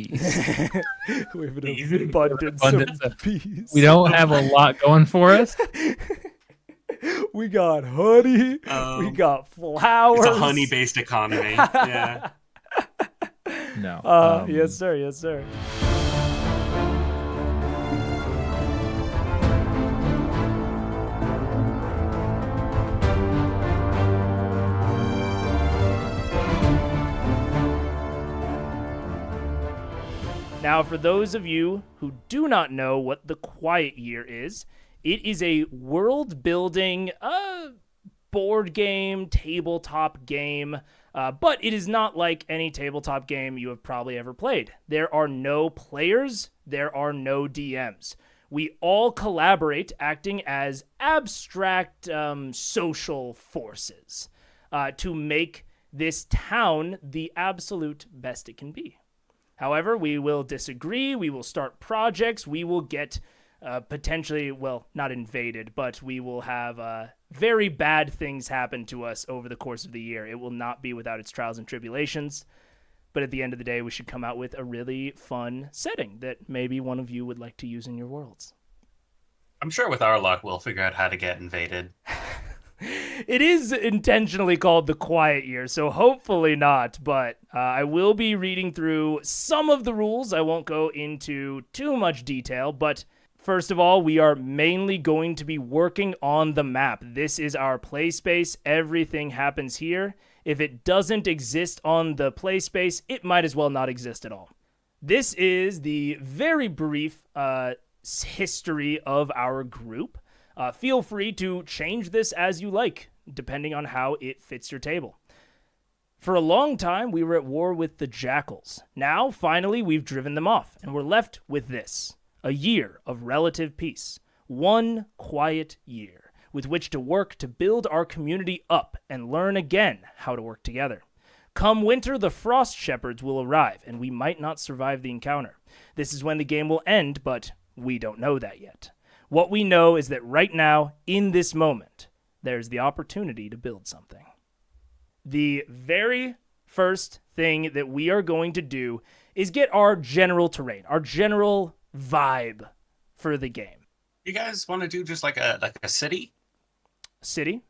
peace. We have an abundance of peace. We don't have a lot going for us. We got honey. We got flowers. It's a honey-based economy. Yeah. No. Yes, sir. Yes, sir. Now, for those of you who do not know what the Quiet Year is, it is a world-building board game, tabletop game, but it is not like any tabletop game you have probably ever played. There are no players, there are no DMs. We all collaborate, acting as abstract social forces to make this town the absolute best it can be. However, we will disagree, we will start projects, we will get potentially, well, not invaded, but we will have very bad things happen to us over the course of the year. It will not be without its trials and tribulations, but at the end of the day, we should come out with a really fun setting that maybe one of you would like to use in your worlds. I'm sure with our luck, we'll figure out how to get invaded. It is intentionally called the Quiet Year, so hopefully not, but I will be reading through some of the rules. I won't go into too much detail, but first of all, we are mainly going to be working on the map. This is our play space. Everything happens here. If it doesn't exist on the play space, it might as well not exist at all. This is the very brief history of our group. Feel free to change this as you like, depending on how it fits your table. For a long time, we were at war with the Jackals. Now, finally, we've driven them off, and we're left with this. A year of relative peace. One quiet year, with which to work to build our community up and learn again how to work together. Come winter, the Frost Shepherds will arrive, and we might not survive the encounter. This is when the game will end, but we don't know that yet. What we know is that right now, in this moment, there's the opportunity to build something. The very first thing that we are going to do is get our general terrain, our general vibe for the game. You guys want to do just like a city? City?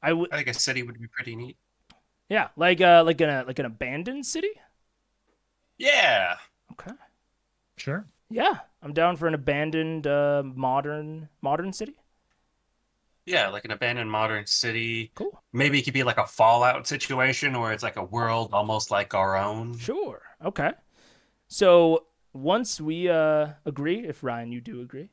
I think a city would be pretty neat. Yeah, like an abandoned city? Yeah. Okay. Sure. Yeah, I'm down for an abandoned modern city. Yeah, like an abandoned modern city. Cool. Maybe it could be like a Fallout situation where it's like a world almost like our own. Sure. Okay. So once we agree, if Ryan, you do agree.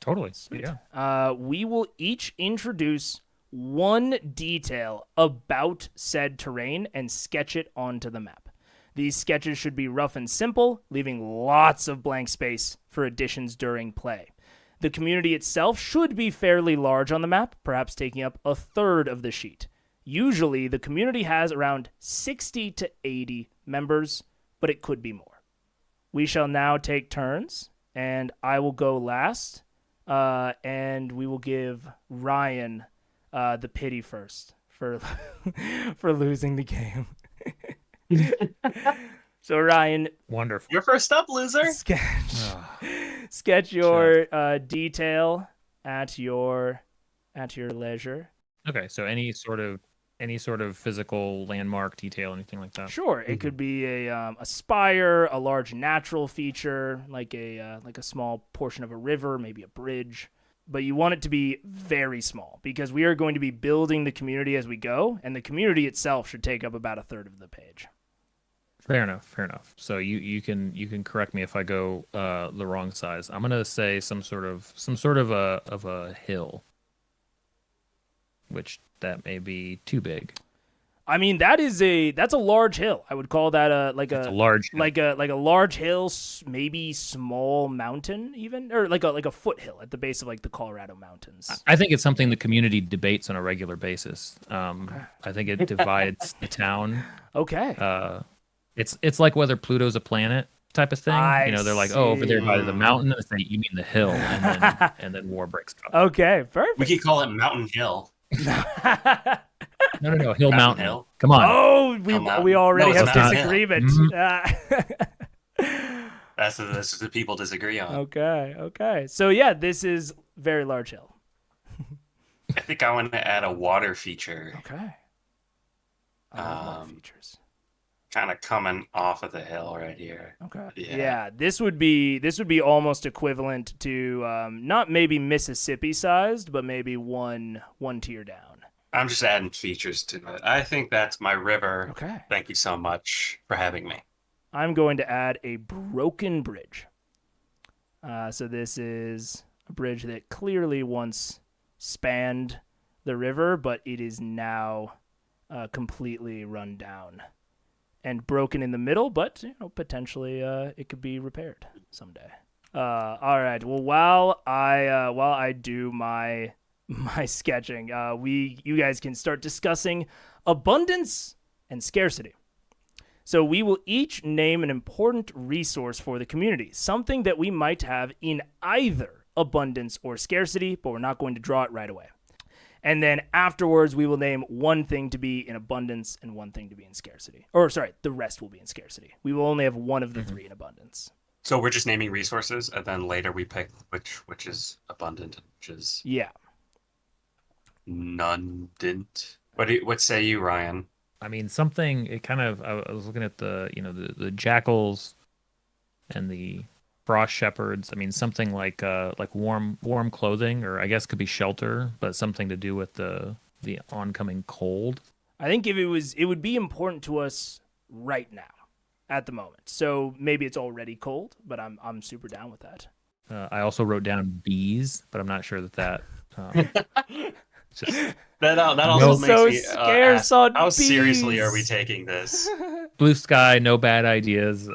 Totally. Sweet. Yeah. We will each introduce one detail about said terrain and sketch it onto the map. These sketches should be rough and simple, leaving lots of blank space for additions during play. The community itself should be fairly large on the map, perhaps taking up a third of the sheet. Usually, the community has around 60 to 80 members, but it could be more. We shall now take turns, and I will go last, and we will give Ryan the pity first for for losing the game. So Ryan, Wonderful. You're first up, loser. Sketch your detail at your leisure. Okay, so any sort of physical landmark detail, anything like that. Sure, it could be a spire, a large natural feature, like a small portion of a river, maybe a bridge. But you want it to be very small because we are going to be building the community as we go, and the community itself should take up about a third of the page. Fair enough. So you can correct me if I go the wrong size. I'm gonna say some sort of a hill, which that may be too big. I mean, that's a large hill. I would call that a large hill. like a large hill, maybe small mountain even, or like a foothill at the base of like the Colorado mountains. I think it's something the community debates on a regular basis. I think it divides the town. Okay. It's like whether Pluto's a planet type of thing. They're like, oh, over there by the mountain. It's like, you mean the hill, and then war breaks out. Okay, perfect. We could call it Mountain Hill. No. Hill Mountain Mountain. Hill. Come on. Oh, Hill Mountain. we already No, it's have Mountain Hill. disagreement. That's what the people disagree on. Okay. So yeah, this is very large hill. I think I want to add a water feature, Okay. I love water Um, features. kind of coming off of the hill right here. Okay. Yeah. Yeah, this would be almost equivalent to not maybe Mississippi sized, but maybe one tier down. I'm just adding features to it. I think that's my river. Okay. Thank you so much for having me. I'm going to add a broken bridge. So this is a bridge that clearly once spanned the river, but it is now completely run down and broken in the middle, but potentially it could be repaired someday. All right. Well, while I do my sketching, you guys can start discussing abundance and scarcity. So we will each name an important resource for the community, something that we might have in either abundance or scarcity, but we're not going to draw it right away. And then afterwards, we will name one thing to be in abundance and one thing to be in scarcity. Or sorry, the rest will be in scarcity. We will only have one of the three in abundance. So we're just naming resources, and then later we pick which is abundant, which is Yeah. none didn't. What say you, Ryan? I mean, something. It kind of. I was looking at the the jackals and the frost shepherds. I mean, something like warm clothing, or I guess could be shelter, but something to do with the oncoming cold. I think it would be important to us right now, at the moment. So maybe it's already cold, but I'm super down with that. I also wrote down bees, but I'm not sure that. Just That also makes so me scarce ask, on how seriously bees. are we taking this? blue sky, no bad ideas.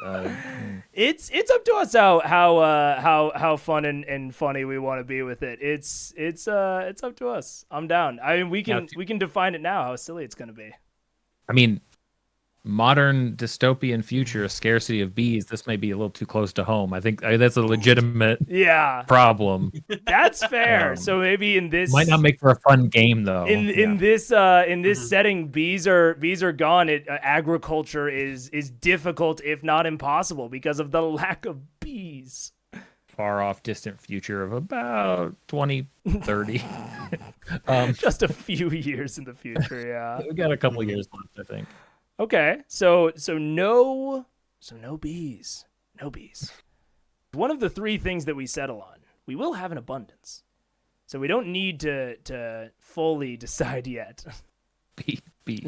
It's up to us how fun and funny we want to be with it. It's up to us. I'm down. I mean, we can define it now how silly it's gonna be. I mean, modern dystopian future, scarcity of bees. This may be a little too close to home. I think that's a legitimate Yeah, problem. that's fair. So maybe in this Might not make for a fun game though. in this setting, bees are gone. Agriculture is difficult, if not impossible, because of the lack of bees. Far off, distant future of about 2030. Just a few years in the future. Yeah. We got a couple years left, I think. Okay, so no bees, no bees. One of the three things that we settle on, we will have an abundance, so we don't need to fully decide yet. Bees. We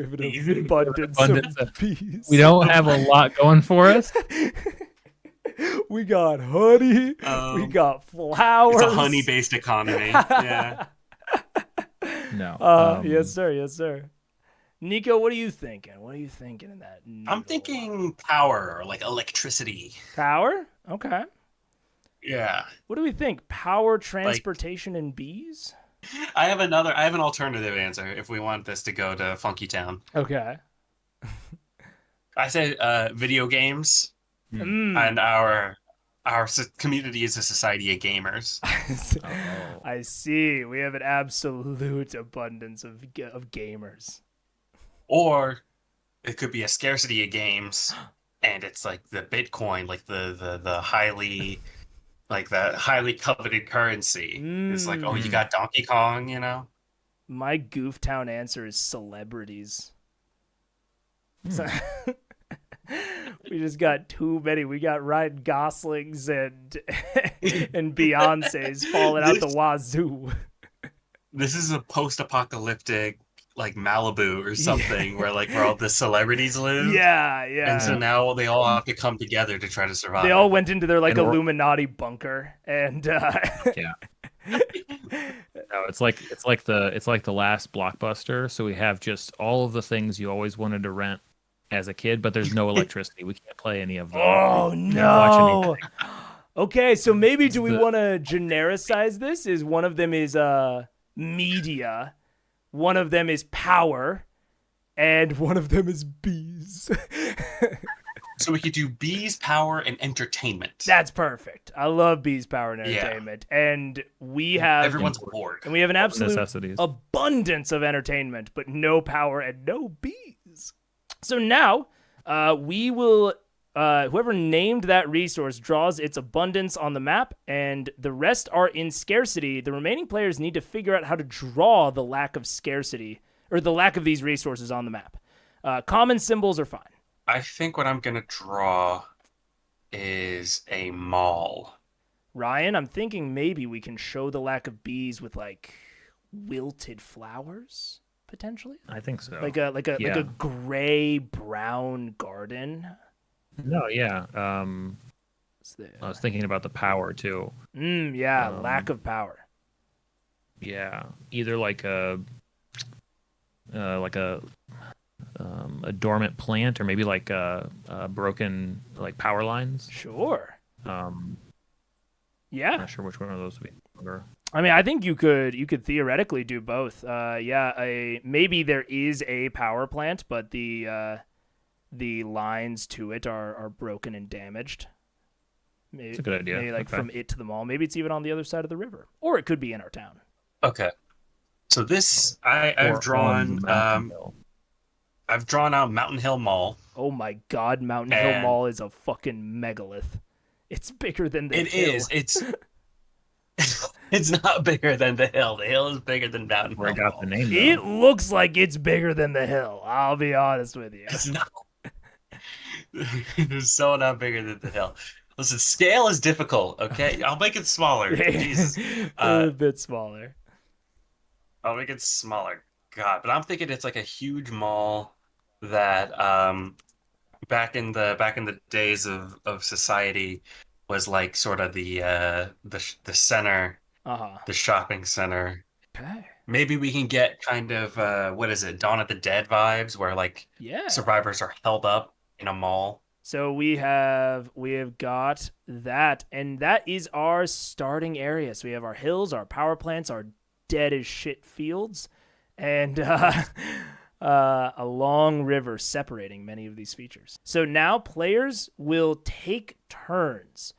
have an abundance of bees. We don't have a lot going for us. We got honey. We got flowers. It's a honey-based economy. Yeah. No. Yes, sir. Nico, what are you thinking? In that? I'm thinking power, or like electricity. Power. Okay. Yeah. What do we think? Power, transportation, and bees? I have an alternative answer if we want this to go to Funky Town. Okay. I say video games, and our community is a society of gamers. I see. We have an absolute abundance of gamers. Or it could be a scarcity of games, and it's like the Bitcoin, like the highly coveted currency. It's like, oh, you got Donkey Kong, My Gooftown answer is celebrities. So, we just got too many. We got Ryan Goslings and Beyonce's falling out the wazoo. This is a post-apocalyptic like Malibu or something where all the celebrities live. Yeah. And so now they all have to come together to try to survive. They all went into their Illuminati bunker and yeah. No, it's like the last Blockbuster. So we have just all of the things you always wanted to rent as a kid, but there's no electricity. We can't play any of them. Oh no. Okay, so maybe do we want to genericize this? Is one of them is media, one of them is power, and one of them is bees. So we could do bees, power, and entertainment. That's perfect. I love bees, power, and Yeah. entertainment, and we have Everyone's bored. and we have an absolute Necessities. abundance of entertainment, but no power and no bees. So now, we will. Whoever named that resource draws its abundance on the map, and the rest are in scarcity. The remaining players need to figure out how to draw the lack of scarcity or the lack of these resources on the map. Common symbols are fine. I think what I'm gonna draw is a mall. Ryan, I'm thinking maybe we can show the lack of bees with like wilted flowers potentially, I think so. like a Yeah. gray brown garden. No, yeah. What's there? I was thinking about the power too. Yeah, lack of power. Yeah, either like a dormant plant, or maybe like broken like power lines. Sure. Yeah. Not sure which one of those would be stronger. I mean, I think you could theoretically do both. Maybe there is a power plant, but the lines to it are broken and damaged. Maybe, That's a good idea. Maybe like Okay. from it to the mall. Maybe it's even on the other side of the river, or it could be in our town. Okay. So this Or I've on drawn Mountain Hill. I've drawn out Mountain Hill Mall. Oh my God, Mountain Hill And- Mall is a fucking megalith. It's bigger than the It hill. is. It's it's not bigger than the hill. The hill is bigger than Mountain Where I Hill got Mall. the name. It Though. looks like it's bigger than the hill. I'll be honest with you. It's not. It's so not bigger than the hill. Listen, scale is difficult. Okay, I'll make it smaller. Jesus, A bit smaller. I'll make it smaller. God, but I'm thinking it's like a huge mall that back in the days of society was like sort of the center, the shopping center. Okay. Maybe we can get kind of what is it, Dawn of the Dead vibes, where like Yeah. survivors are held up in a mall. So we have got that, and that is our starting area. So we have our hills, our power plants, our dead as shit fields, and a long river separating many of these features. So now players will take turns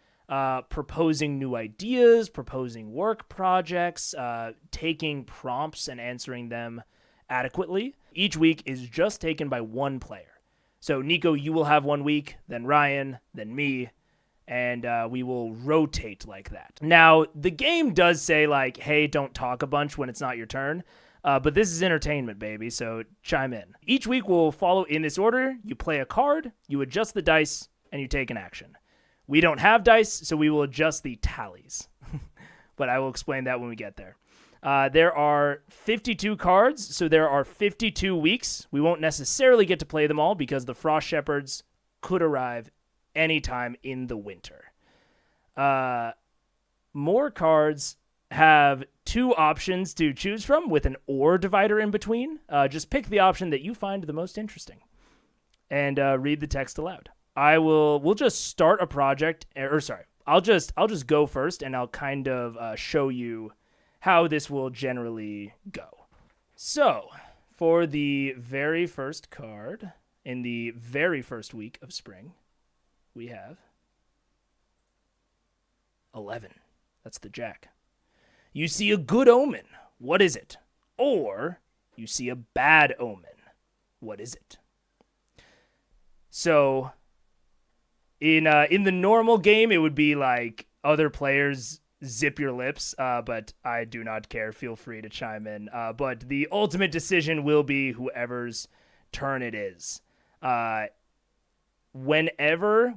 proposing new ideas, proposing work projects, taking prompts and answering them adequately. Each week is just taken by one player. So, Nico, you will have 1 week, then Ryan, then me, and we will rotate like that. Now, the game does say, like, hey, don't talk a bunch when it's not your turn, but this is entertainment, baby, so chime in. Each week will follow in this order. You play a card, you adjust the dice, and you take an action. We don't have dice, so we will adjust the tallies, but I will explain that when we get there. There are 52 cards, so there are 52 weeks. We won't necessarily get to play them all because the Frost Shepherds could arrive anytime in the winter. More cards have 2 options to choose from with an or divider in between. Just pick the option that you find the most interesting and read the text aloud. We'll just start a project, I'll just go first and I'll kind of show you how this will generally go. So, for the very first card in the very first week of spring, we have 11. That's the Jack. You see a good omen. What is it? Or you see a bad omen. What is it? So, in the normal game, it would be like other players zip your lips, but I do not care. Feel free to chime in. But the ultimate decision will be whoever's turn it is. Whenever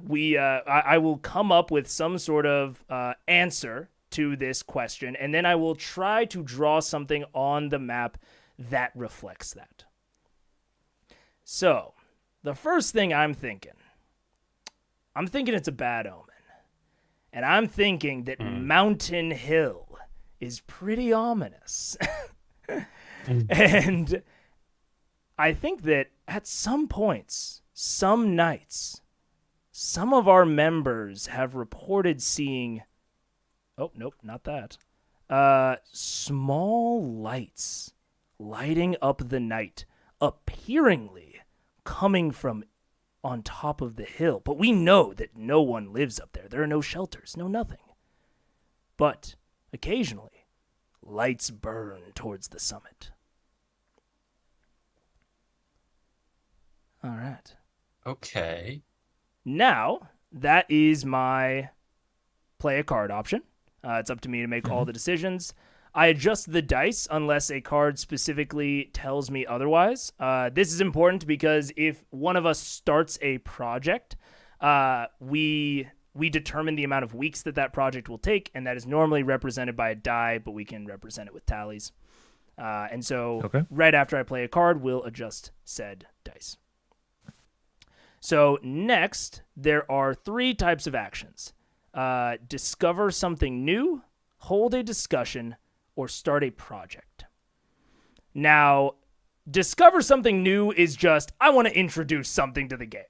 I will come up with some sort of answer to this question, and then I will try to draw something on the map that reflects that. So, the first thing I'm thinking it's a bad omen. And I'm thinking that Mountain Hill is pretty ominous. And I think that at some points, some nights, some of our members have reported seeing... Oh, nope, not that. Small lights lighting up the night, appearingly coming from on top of the hill, but we know that no one lives up there. There are no shelters, no nothing. But occasionally, lights burn towards the summit. All right. Okay. Now, that is my play a card option. It's up to me to make all the decisions. I adjust the dice unless a card specifically tells me otherwise. This is important because if one of us starts a project, we determine the amount of weeks that project will take, and that is normally represented by a die, but we can represent it with tallies. And so right after I play a card, we'll adjust said dice. So next, there are 3 types of actions. Discover something new, hold a discussion, or start a project. Now, discover something new is just, I want to introduce something to the game.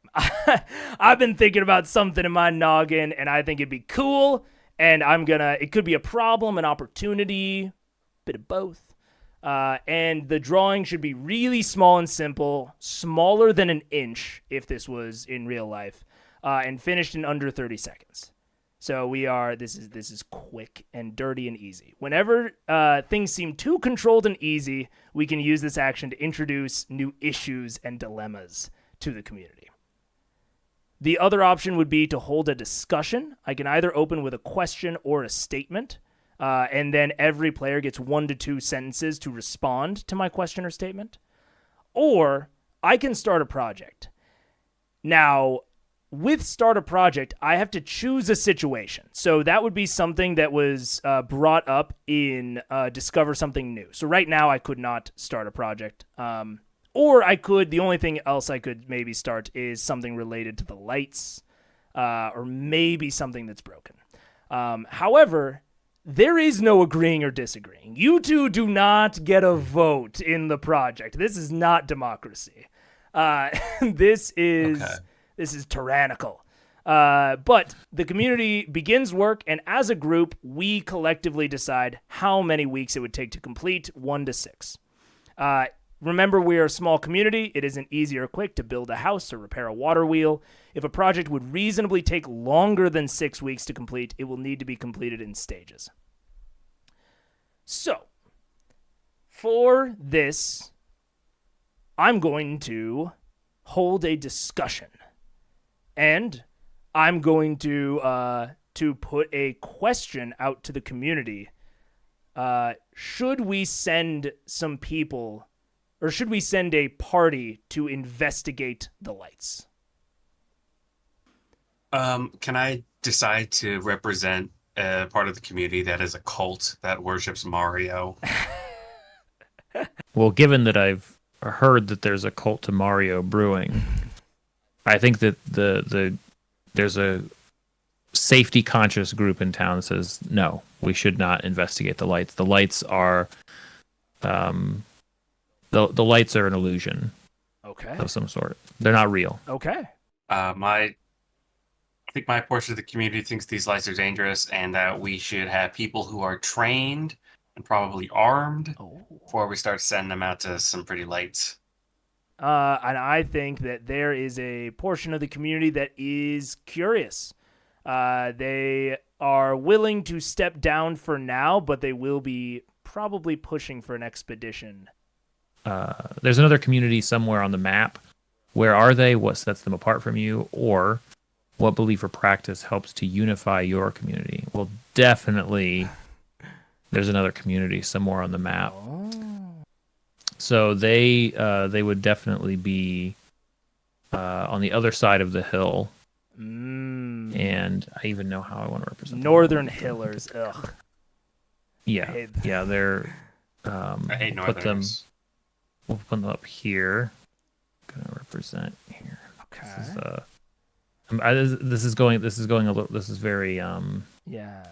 I've been thinking about something in my noggin, and I think it'd be cool, and it could be a problem, an opportunity, bit of both. And the drawing should be really small and simple, smaller than an inch if this was in real life, and finished in under 30 seconds. So this is quick and dirty and easy. Whenever things seem too controlled and easy, we can use this action to introduce new issues and dilemmas to the community. The other option would be to hold a discussion. I can either open with a question or a statement. And then every player gets 1 to 2 sentences to respond to my question or statement. Or I can start a project. Now, with start a project, I have to choose a situation. So that would be something that was brought up in Discover Something New. So right now I could not start a project. Or the only thing else I could maybe start is something related to the lights, or maybe something that's broken. However, there is no agreeing or disagreeing. You two do not get a vote in the project. This is not democracy. This is tyrannical. But the community begins work, and as a group, we collectively decide how many weeks it would take to complete, 1 to 6. Remember, we are a small community. It isn't easy or quick to build a house or repair a water wheel. If a project would reasonably take longer than 6 weeks to complete, it will need to be completed in stages. So, for this, I'm going to hold a discussion. And I'm going to put a question out to the community. Should we send some people, or should we send a party to investigate the lights? Can I decide to represent a part of the community that is a cult that worships Mario? Well, given that I've heard that there's a cult to Mario brewing, I think that there's a safety conscious group in town that says no, we should not investigate the lights. The lights are the lights are an illusion. Okay. Of some sort. They're not real. Okay. I think my portion of the community thinks these lights are dangerous, and that we should have people who are trained and probably armed before we start sending them out to some pretty lights. And I think that there is a portion of the community that is curious. They are willing to step down for now, but they will be probably pushing for an expedition. There's another community somewhere on the map. Where are they? What sets them apart from you? Or what belief or practice helps to unify your community? Well, definitely there's another community somewhere on the map. Oh. So they would definitely be on the other side of the hill. And I even know how I want to represent Northern Hillers. Ugh. Yeah. Yeah, they're I hate Northerners. We'll put them up here. I'm gonna represent here. Okay. This is going a little. This is very Yeah.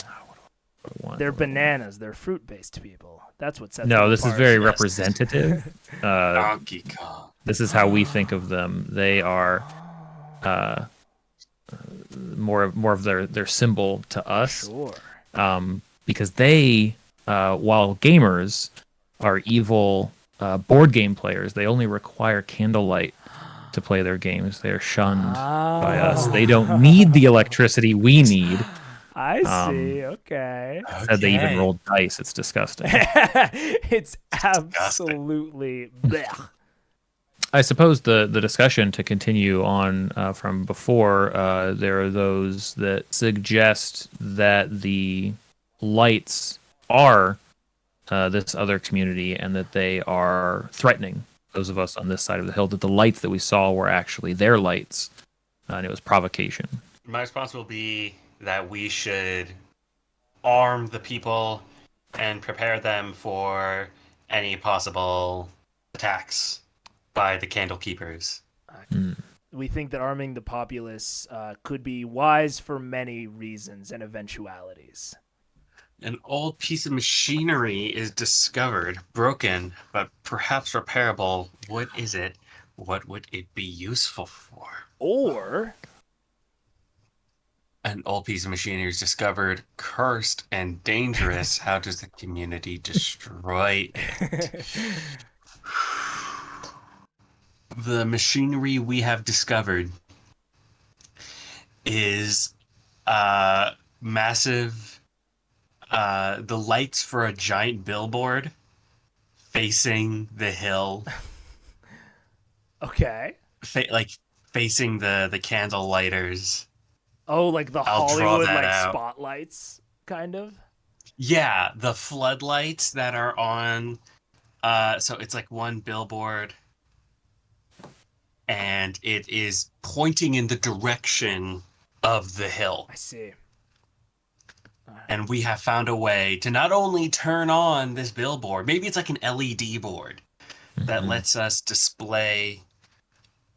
What They're bananas. They're fruit-based people. That's what sets them No, this apart. is very representative. Donkey Kong. This is how we think of them. They are more of their symbol to us. Sure. Because they, while gamers are evil board game players, they only require candlelight to play their games. They're shunned by us. They don't Oh. need the electricity we need. I Um, see. Okay. Said they even Okay. rolled dice. It's disgusting. It's disgusting. absolutely blech. I suppose the discussion to continue on from before, there are those that suggest that the lights are this other community and that they are threatening those of us on this side of the hill, that the lights that we saw were actually their lights, and it was provocation. My response will be that we should arm the people and prepare them for any possible attacks by the candle keepers. Mm. We think that arming the populace could be wise for many reasons and eventualities. An old piece of machinery is discovered, broken, but perhaps repairable. What is it? What would it be useful for? Or An old piece of machinery is discovered, cursed and dangerous. How does the community destroy it? The machinery we have discovered is massive. The lights for a giant billboard facing the hill, okay. like facing the candle lighters. Oh, like the I'll draw Hollywood that like out. spotlights, kind of. Yeah, the floodlights that are on. So it's like one billboard, and it is pointing in the direction of the hill. I see. And we have found a way to not only turn on this billboard, maybe it's like an LED board that lets us display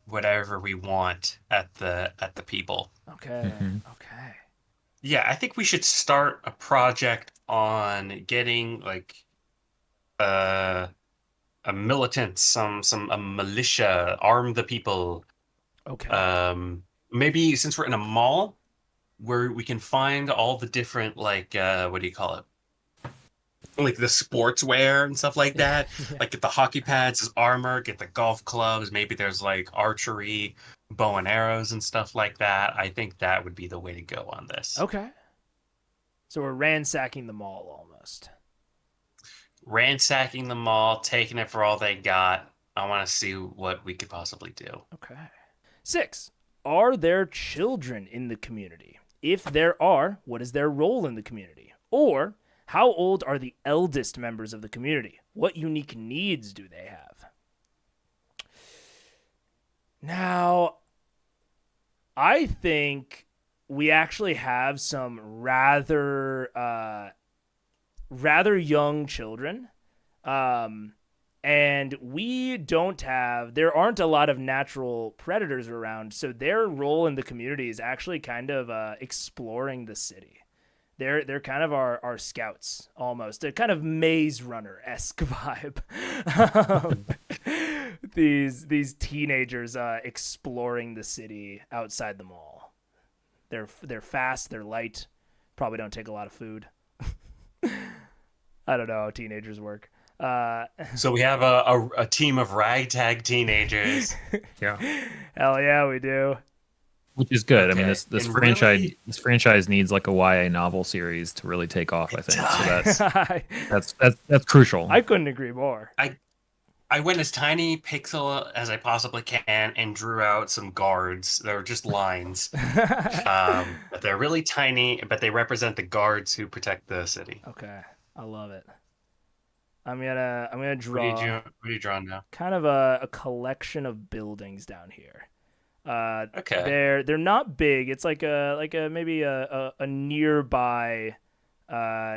whatever we want at the people. Okay. Mhm. Okay. Yeah, I think we should start a project on getting like a militant, a militia, arm the people. Okay. Maybe since we're in a mall where we can find all the different like what do you call it? Like the sportswear and stuff like that. Yeah. Like get the hockey pads as armor, get the golf clubs, maybe there's like archery, bow and arrows and stuff like that. I think that would be the way to go on this. Okay. So we're ransacking the mall almost. Ransacking the mall, taking it for all they got. I want to see what we could possibly do. Okay. 6. Are there children in the community? If there are, what is their role in the community? Or how old are the eldest members of the community? What unique needs do they have? Now, I think we actually have some rather young children. And there aren't a lot of natural predators around, so their role in the community is actually kind of exploring the city. They're kind of our scouts, almost a kind of Maze Runner-esque vibe. These teenagers exploring the city outside the mall. They're fast, they're light, probably don't take a lot of food. I don't know how teenagers work. So we have a team of ragtag teenagers. Yeah, Hell yeah, we do. which is good. I Okay. mean, this And franchise really- this franchise needs like a YA novel series to really take off. I think so. That's crucial. I couldn't agree more. I went as tiny pixel as I possibly can and drew out some guards. They were just lines. But they're really tiny, but they represent the guards who protect the city. Okay, I love it. I'm gonna What are draw you drawing now? kind of a collection of buildings down here. Okay. They're not big. It's like a maybe a nearby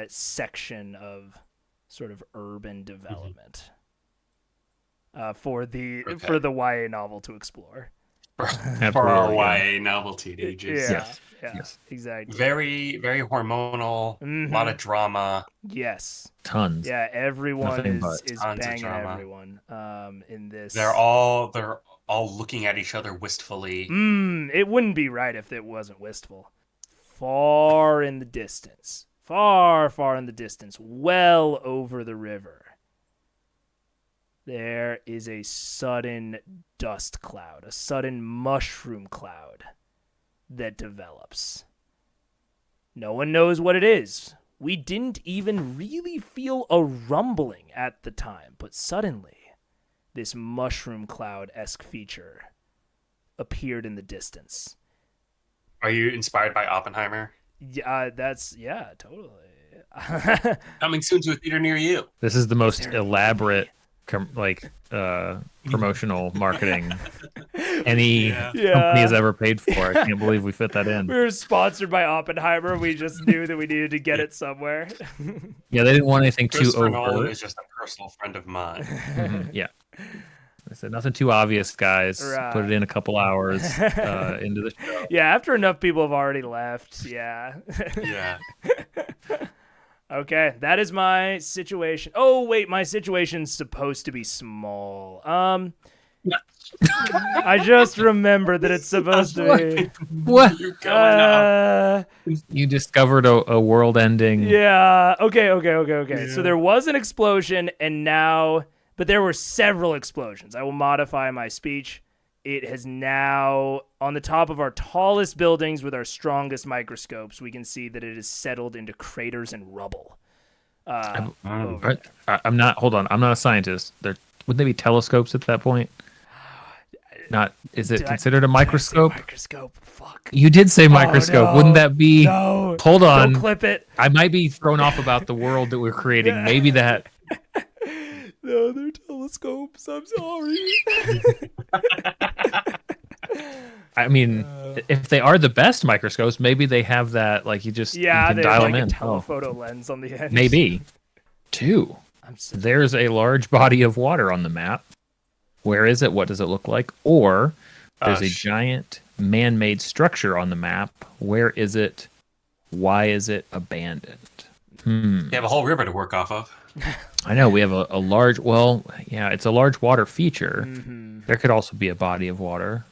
section of sort of urban development for the YA novel to explore. For Absolutely, our yeah. YA novel teenagers. Yeah, Yes, yeah, yes. exactly. Very, very hormonal. A lot of drama. Yes. Tons. Yeah, everyone Nothing but is tons of banging drama. everyone in this. They're all looking at each other wistfully. It wouldn't be right if it wasn't wistful. Far in the distance. Far, far in the distance. Well over the river. there is a sudden dust cloud, a sudden mushroom cloud that develops. No one knows what it is. We didn't even really feel a rumbling at the time, but suddenly, this mushroom cloud-esque feature appeared in the distance. Are you inspired by Oppenheimer? Yeah, totally. Coming soon to a theater near you. This is the most elaborate, promotional marketing any company has ever paid for. I can't believe we fit that in. We were sponsored by Oppenheimer. We just knew that we needed to get it somewhere. Yeah, they didn't want anything too Christopher Nolan overt. is just a personal friend of mine. Yeah. I said nothing too obvious, guys. Right. Put it in a couple hours into the show. Yeah, after enough people have already left. Yeah. Yeah. Okay, that is my situation. Oh, wait, my situation's supposed to be small. I just remembered that it's supposed to be. What? You're going up. You discovered a world-ending. Yeah. Okay. Yeah. So there was an explosion, but there were several explosions. I will modify my speech. It has now, on the top of our tallest buildings with our strongest microscopes, we can see that it has settled into craters and rubble. I'm not. Hold on. I'm not a scientist. Wouldn't they be telescopes at that point? Not. Is it considered a microscope? Microscope. Fuck. You did say microscope. No. Wouldn't that be? No. Hold on. Don't clip it. I might be thrown off about the world that we're creating. Maybe that. No, they're telescopes. I'm sorry. I mean, if they are the best microscopes, maybe they have that. Like you can they dial have them like in. a telephoto lens on the end. Maybe. Two. There's a large body of water on the map. Where is it? What does it look like? Or there's a giant man-made structure on the map. Where is it? Why is it abandoned? You have a whole river to work off of. I know we have a large. Well, yeah, it's a large water feature. Mm-hmm. There could also be a body of water.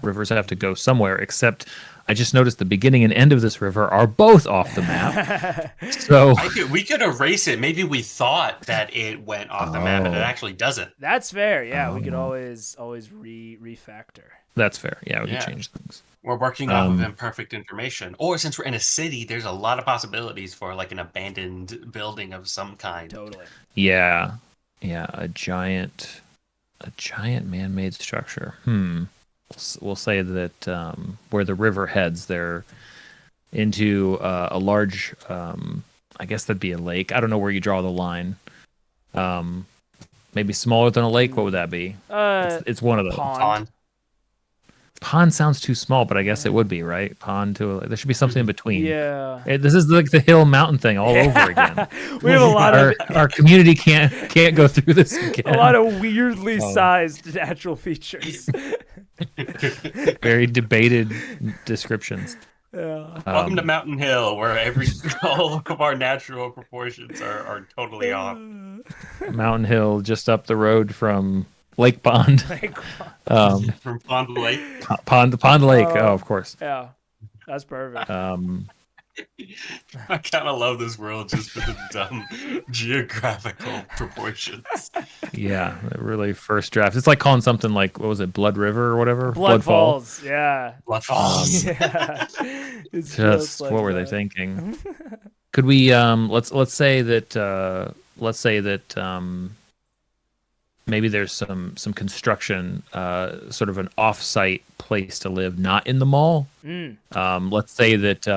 Rivers have to go somewhere. Except, I just noticed the beginning and end of this river are both off the map. So we could erase it. Maybe we thought that it went off the map, and it actually doesn't. That's fair. Yeah, we could always refactor. That's fair. Yeah, we could change things. We're working off of imperfect information. Or since we're in a city, there's a lot of possibilities for like an abandoned building of some kind. Totally. Yeah. Yeah, a giant man-made structure. We'll say that where the river heads, they're into a large, I guess that'd be a lake. I don't know where you draw the line. Maybe smaller than a lake. What would that be? It's one of those. Pond sounds too small, but I guess it would be, right? Pond to a lake. There should be something in between. Yeah. This is like the hill mountain thing all over again. We have a lot of our community can't go through this again. A lot of weirdly sized natural features. Very debated descriptions. Yeah. Welcome to Mountain Hill, where all of our natural proportions are totally off. Mountain Hill, just up the road from Lake Pond. From Pond Lake. Pond Lake. Oh, of course. Yeah, that's perfect. I kind of love this world just for the dumb geographical proportions. Yeah, really first draft. It's like calling something like, what was it, Blood River or whatever? Blood Falls. Yeah. Blood Falls. Yeah. It's just like what were they thinking? Could we let's say that maybe there's some construction, sort of an off-site place to live, not in the mall. Let's say that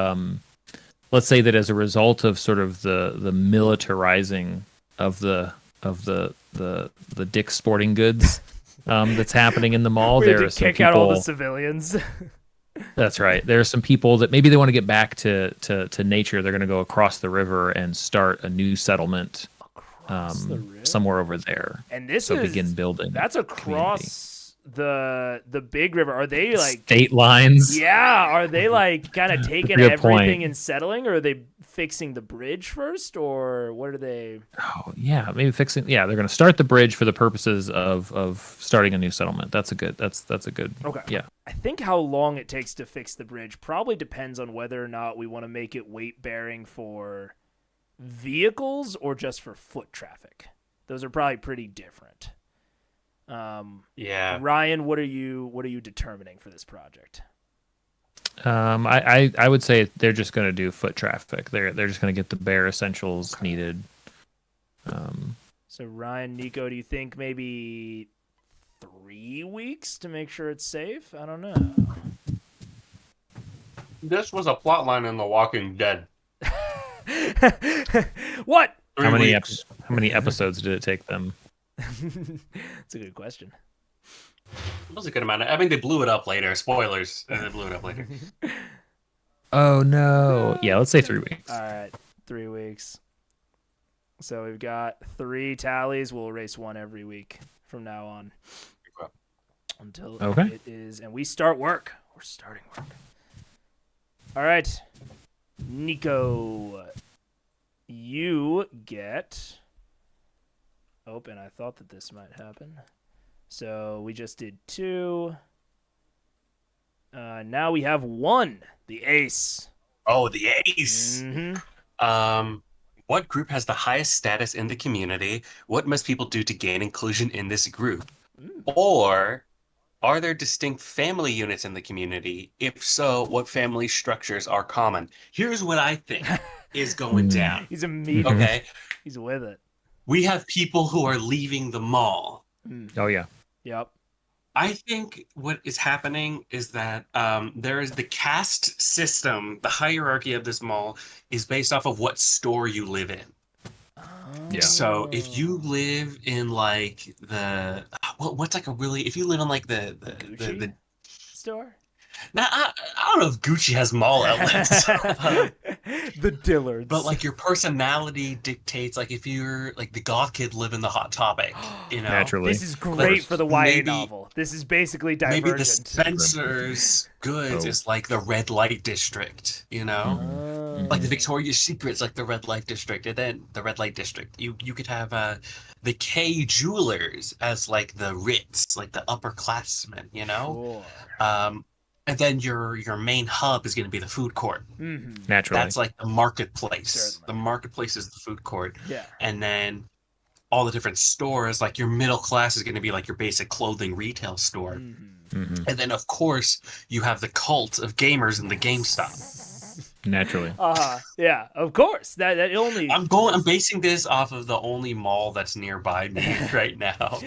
as a result of sort of the militarizing of the Dick's Sporting Goods that's happening in the mall, we there had are to some kick people, out all the civilians. That's right. There are some people that maybe they want to get back to nature. They're going to go across the river and start a new settlement somewhere over there. And this begin building. That's across the big river. Are they like state lines? Yeah. Are they like kind of taking Good everything point. and settling, or are they fixing the bridge first, or what are they? Oh yeah, maybe fixing. Yeah, they're going to start the bridge for the purposes of starting a new settlement. That's a good. Okay. Yeah. I think how long it takes to fix the bridge probably depends on whether or not we want to make it weight bearing for vehicles or just for foot traffic. Those are probably pretty different. Yeah. Ryan, what are you determining for this project? I would say they're just going to do foot traffic. They're just going to get the bare essentials needed. So Ryan, Nico, do you think maybe 3 weeks to make sure it's safe? I don't know. This was a plot line in The Walking Dead. What? How many weeks. how many episodes did it take them? That's a good question. It was a good amount. I mean, they blew it up later. Spoilers. They blew it up later. Oh no. Yeah, let's say 3 weeks. All right, 3 weeks. So we've got 3 tallies. We'll erase 1 every week from now on until it is, and we start work. We're starting work. All right, Nico, you get. Oh, and I thought that this might happen. So we just did 2. Now we have 1, the ace. Oh, the ace. Mm-hmm. What group has the highest status in the community? What must people do to gain inclusion in this group? Or are there distinct family units in the community? If so, what family structures are common? Here's what I think is going down. He's immediate. Okay. He's with it. We have people who are leaving the mall. Oh yeah. Yep. I think what is happening is that there is the caste system. The hierarchy of this mall is based off of what store you live in. Yeah. So if you live in like what's like a really, if you live in like the store. Now I don't know if Gucci has mall outlets. The Dillards. But like your personality dictates, like if you're like the goth kid live in the Hot Topic, you know. Naturally. This is great for the YA novel. This is basically Divergent. Maybe the Spencer's Goods is like the red light district, you know. Like the Victoria's Secret's like the red light district, and then the red light district. You could have the K Jewelers as like the Ritz, like the upperclassmen, you know. Sure. And then your main hub is going to be the food court. Mm-hmm. Naturally. That's like the marketplace. Certainly. The marketplace is the food court. Yeah. And then all the different stores, like your middle class is going to be like your basic clothing retail store. Mm-hmm. And then, of course, you have the cult of gamers in the GameStop. Naturally. Yeah, of course. That only. I'm basing this off of the only mall that's nearby me right now.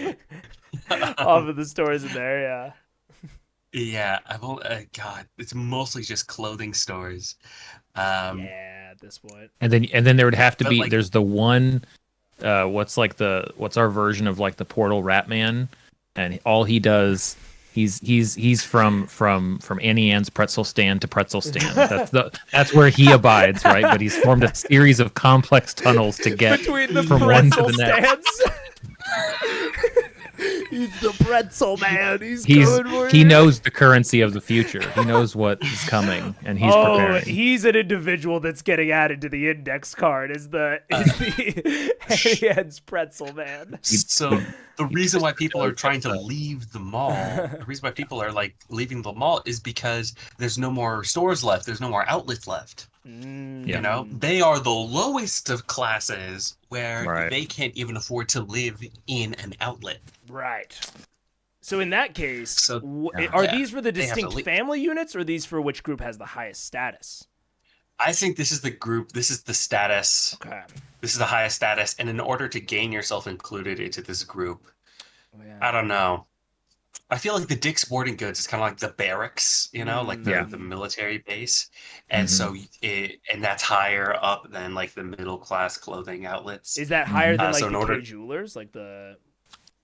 Off of the stores in there, yeah. Yeah, I've only God, it's mostly just clothing stores. Yeah, at this point. And then there would have to be like, there's the one what's our version of like the Portal Rat Man, and all he does he's from Annie Ann's pretzel stand to pretzel stand. That's where he abides, right? But he's formed a series of complex tunnels to get between the from one to pretzel the next. stands. He's the pretzel man. He knows the currency of the future. He knows what is coming, and he's preparing. He's an individual that's getting added to the index card. Is the Annie's pretzel man. So the reason why people are trying to leave the mall, the reason why people are like leaving the mall is because there's no more stores left. There's no more outlets left. You know, they are the lowest of classes where they can't even afford to live in an outlet. Right. So in that case, are these for the distinct family units, or these for which group has the highest status? I think this is the group. This is the status. Okay. This is the highest status, and in order to gain yourself included into this group, I don't know. I feel like the Dick's Sporting Goods is kind of like the barracks, you know, like the military base, and so and that's higher up than like the middle class clothing outlets. Is that higher than like the K Jewelers, like the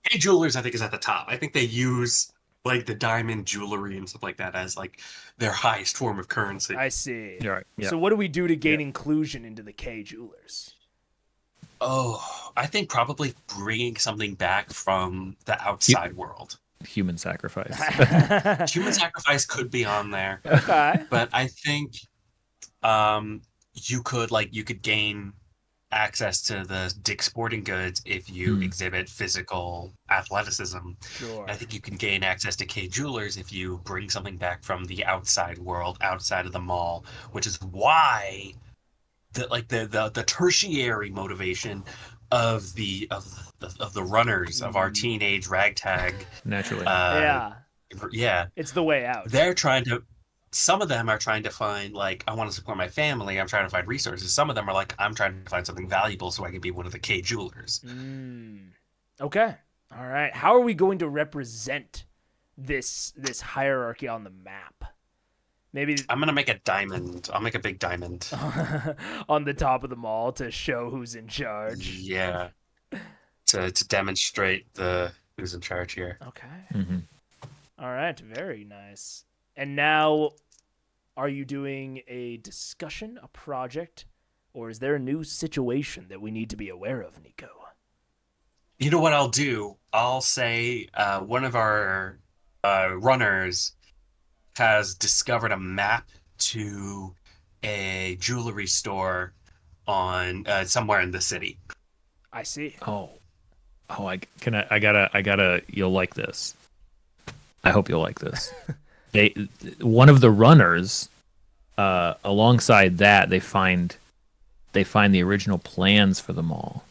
K Jewelers? I think is at the top. I think they use like the diamond jewelry and stuff like that as like their highest form of currency. I see. Right. Yeah. So what do we do to gain inclusion into the K Jewelers? Oh, I think probably bringing something back from the outside world. Human sacrifice. Human sacrifice could be on there. Okay. But I think you could gain access to the Dick's Sporting Goods if you exhibit physical athleticism. Sure. I think you can gain access to K Jewelers if you bring something back from the outside world, outside of the mall, which is why the tertiary motivation of the runners of our teenage ragtag. Naturally. Yeah. Yeah, It's the way out. some of them are trying to find, like, I want to support my family. I'm trying to find resources. Some of them are like, I'm trying to find something valuable so I can be one of the K jewelers. Okay. All right. How are we going to represent this hierarchy on the map? Maybe I'm going to make a diamond. I'll make a big diamond. on the top of the mall to show who's in charge. Yeah. To demonstrate who's in charge here. Okay. Mm-hmm. All right. Very nice. And now, are you doing a discussion, a project, or is there a new situation that we need to be aware of, Nico? You know what I'll do? I'll say one of our runners has discovered a map to a jewelry store on somewhere in the city. I see. Oh, I gotta. You'll like this. I hope you'll like this. One of the runners, alongside that, they find the original plans for the mall,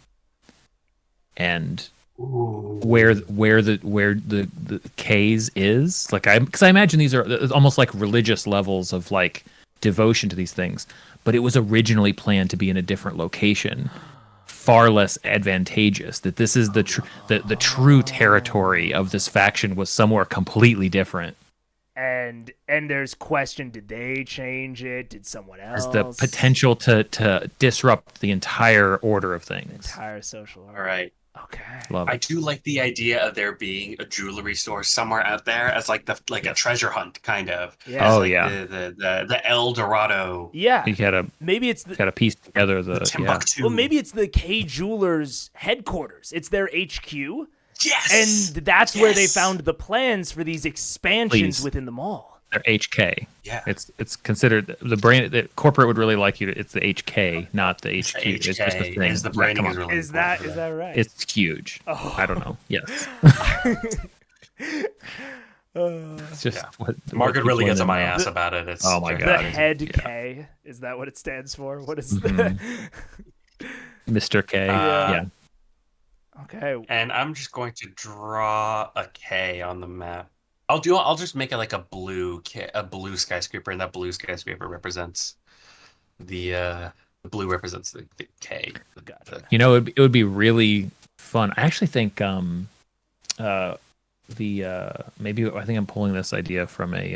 and where the K's is, like, because I imagine these are almost like religious levels of like devotion to these things, but it was originally planned to be in a different location, far less advantageous. That this is the true territory of this faction was somewhere completely different. And there's question: did they change it? Did someone else? There's the potential to disrupt the entire order of things. Entire social order. All right. Okay. Love I it. do like the idea of there being a jewelry store somewhere out there as like a treasure hunt kind of. Yeah. Oh, Like yeah. The El Dorado. Yeah. You gotta Maybe it's the piece together the Timbuktu. well, maybe it's the K Jewelers headquarters. It's their HQ, Yes. and that's where they Yes. found the plans for these expansions Please. within the mall. their HK. Yeah. It's considered the brand. The corporate would really like you to. It's the HK, not the HQ. It's just a HK thing. is the Yeah, branding come is on. really Is that important for right? It's huge. Oh. I don't know. Yes. It's just Yeah. what Margaret people really in gets the on my know. ass about it. It's Oh my The God. head Yeah. K, is that what it stands for? What is Mr. K. Yeah. Okay. And I'm just going to draw a K on the map. I'll just make it like a blue skyscraper, and that blue skyscraper represents the blue represents the K. Gotcha. You know, it would be really fun. I actually think maybe I think I'm pulling this idea from a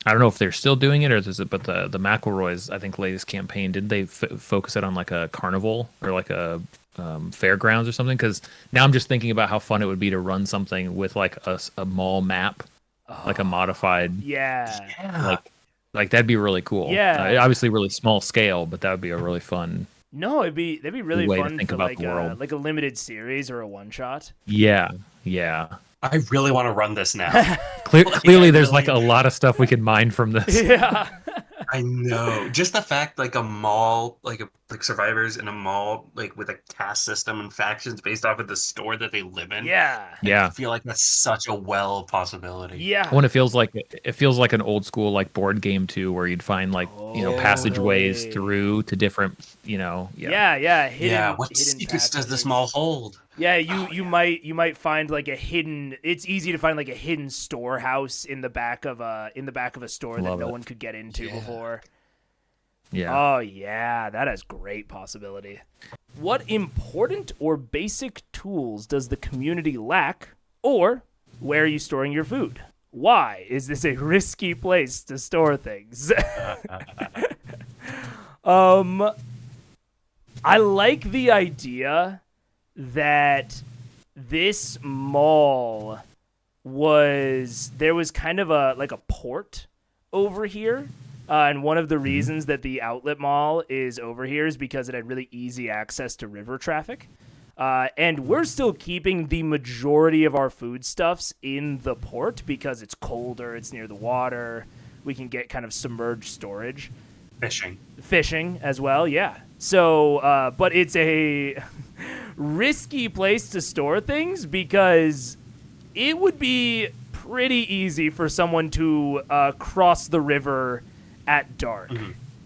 I don't know if they're still doing it or is it, but the McElroys, I think, latest campaign, didn't they focus it on like a carnival or like a fairgrounds or something? Because now I'm just thinking about how fun it would be to run something with like a mall map, like a modified, Yeah. like that'd be really cool. Yeah. Obviously really small scale, but that would be a really fun. No, that'd be really way to fun think for about like the world. like a limited series or a one shot. Yeah. I really want to run this now. Clearly, there's like a lot of stuff we could mine from this. Yeah. I know. Just the fact, like a mall, like survivors in a mall, like with a caste system and factions based off of the store that they live in. Yeah. Yeah. I feel like that's such a possibility. Yeah. When it feels like an old school like board game too, where you'd find like passageways Totally. through to different Yeah. Hidden, Yeah, what hidden secrets does this passages. mall hold? Yeah, you might find like a hidden. It's easy to find like a hidden storehouse in the back of a store Love that no it. one could get into Yeah. before. Yeah. Oh yeah, that has great possibility. What important or basic tools does the community lack, or where are you storing your food? Why is this a risky place to store things? I like the idea that this mall there was kind of a port over here. And one of the reasons that the outlet mall is over here is because it had really easy access to river traffic. And we're still keeping the majority of our foodstuffs in the port because it's colder, it's near the water. We can get kind of submerged storage. Fishing as well, yeah. So, but it's a risky place to store things because it would be pretty easy for someone to cross the river at dark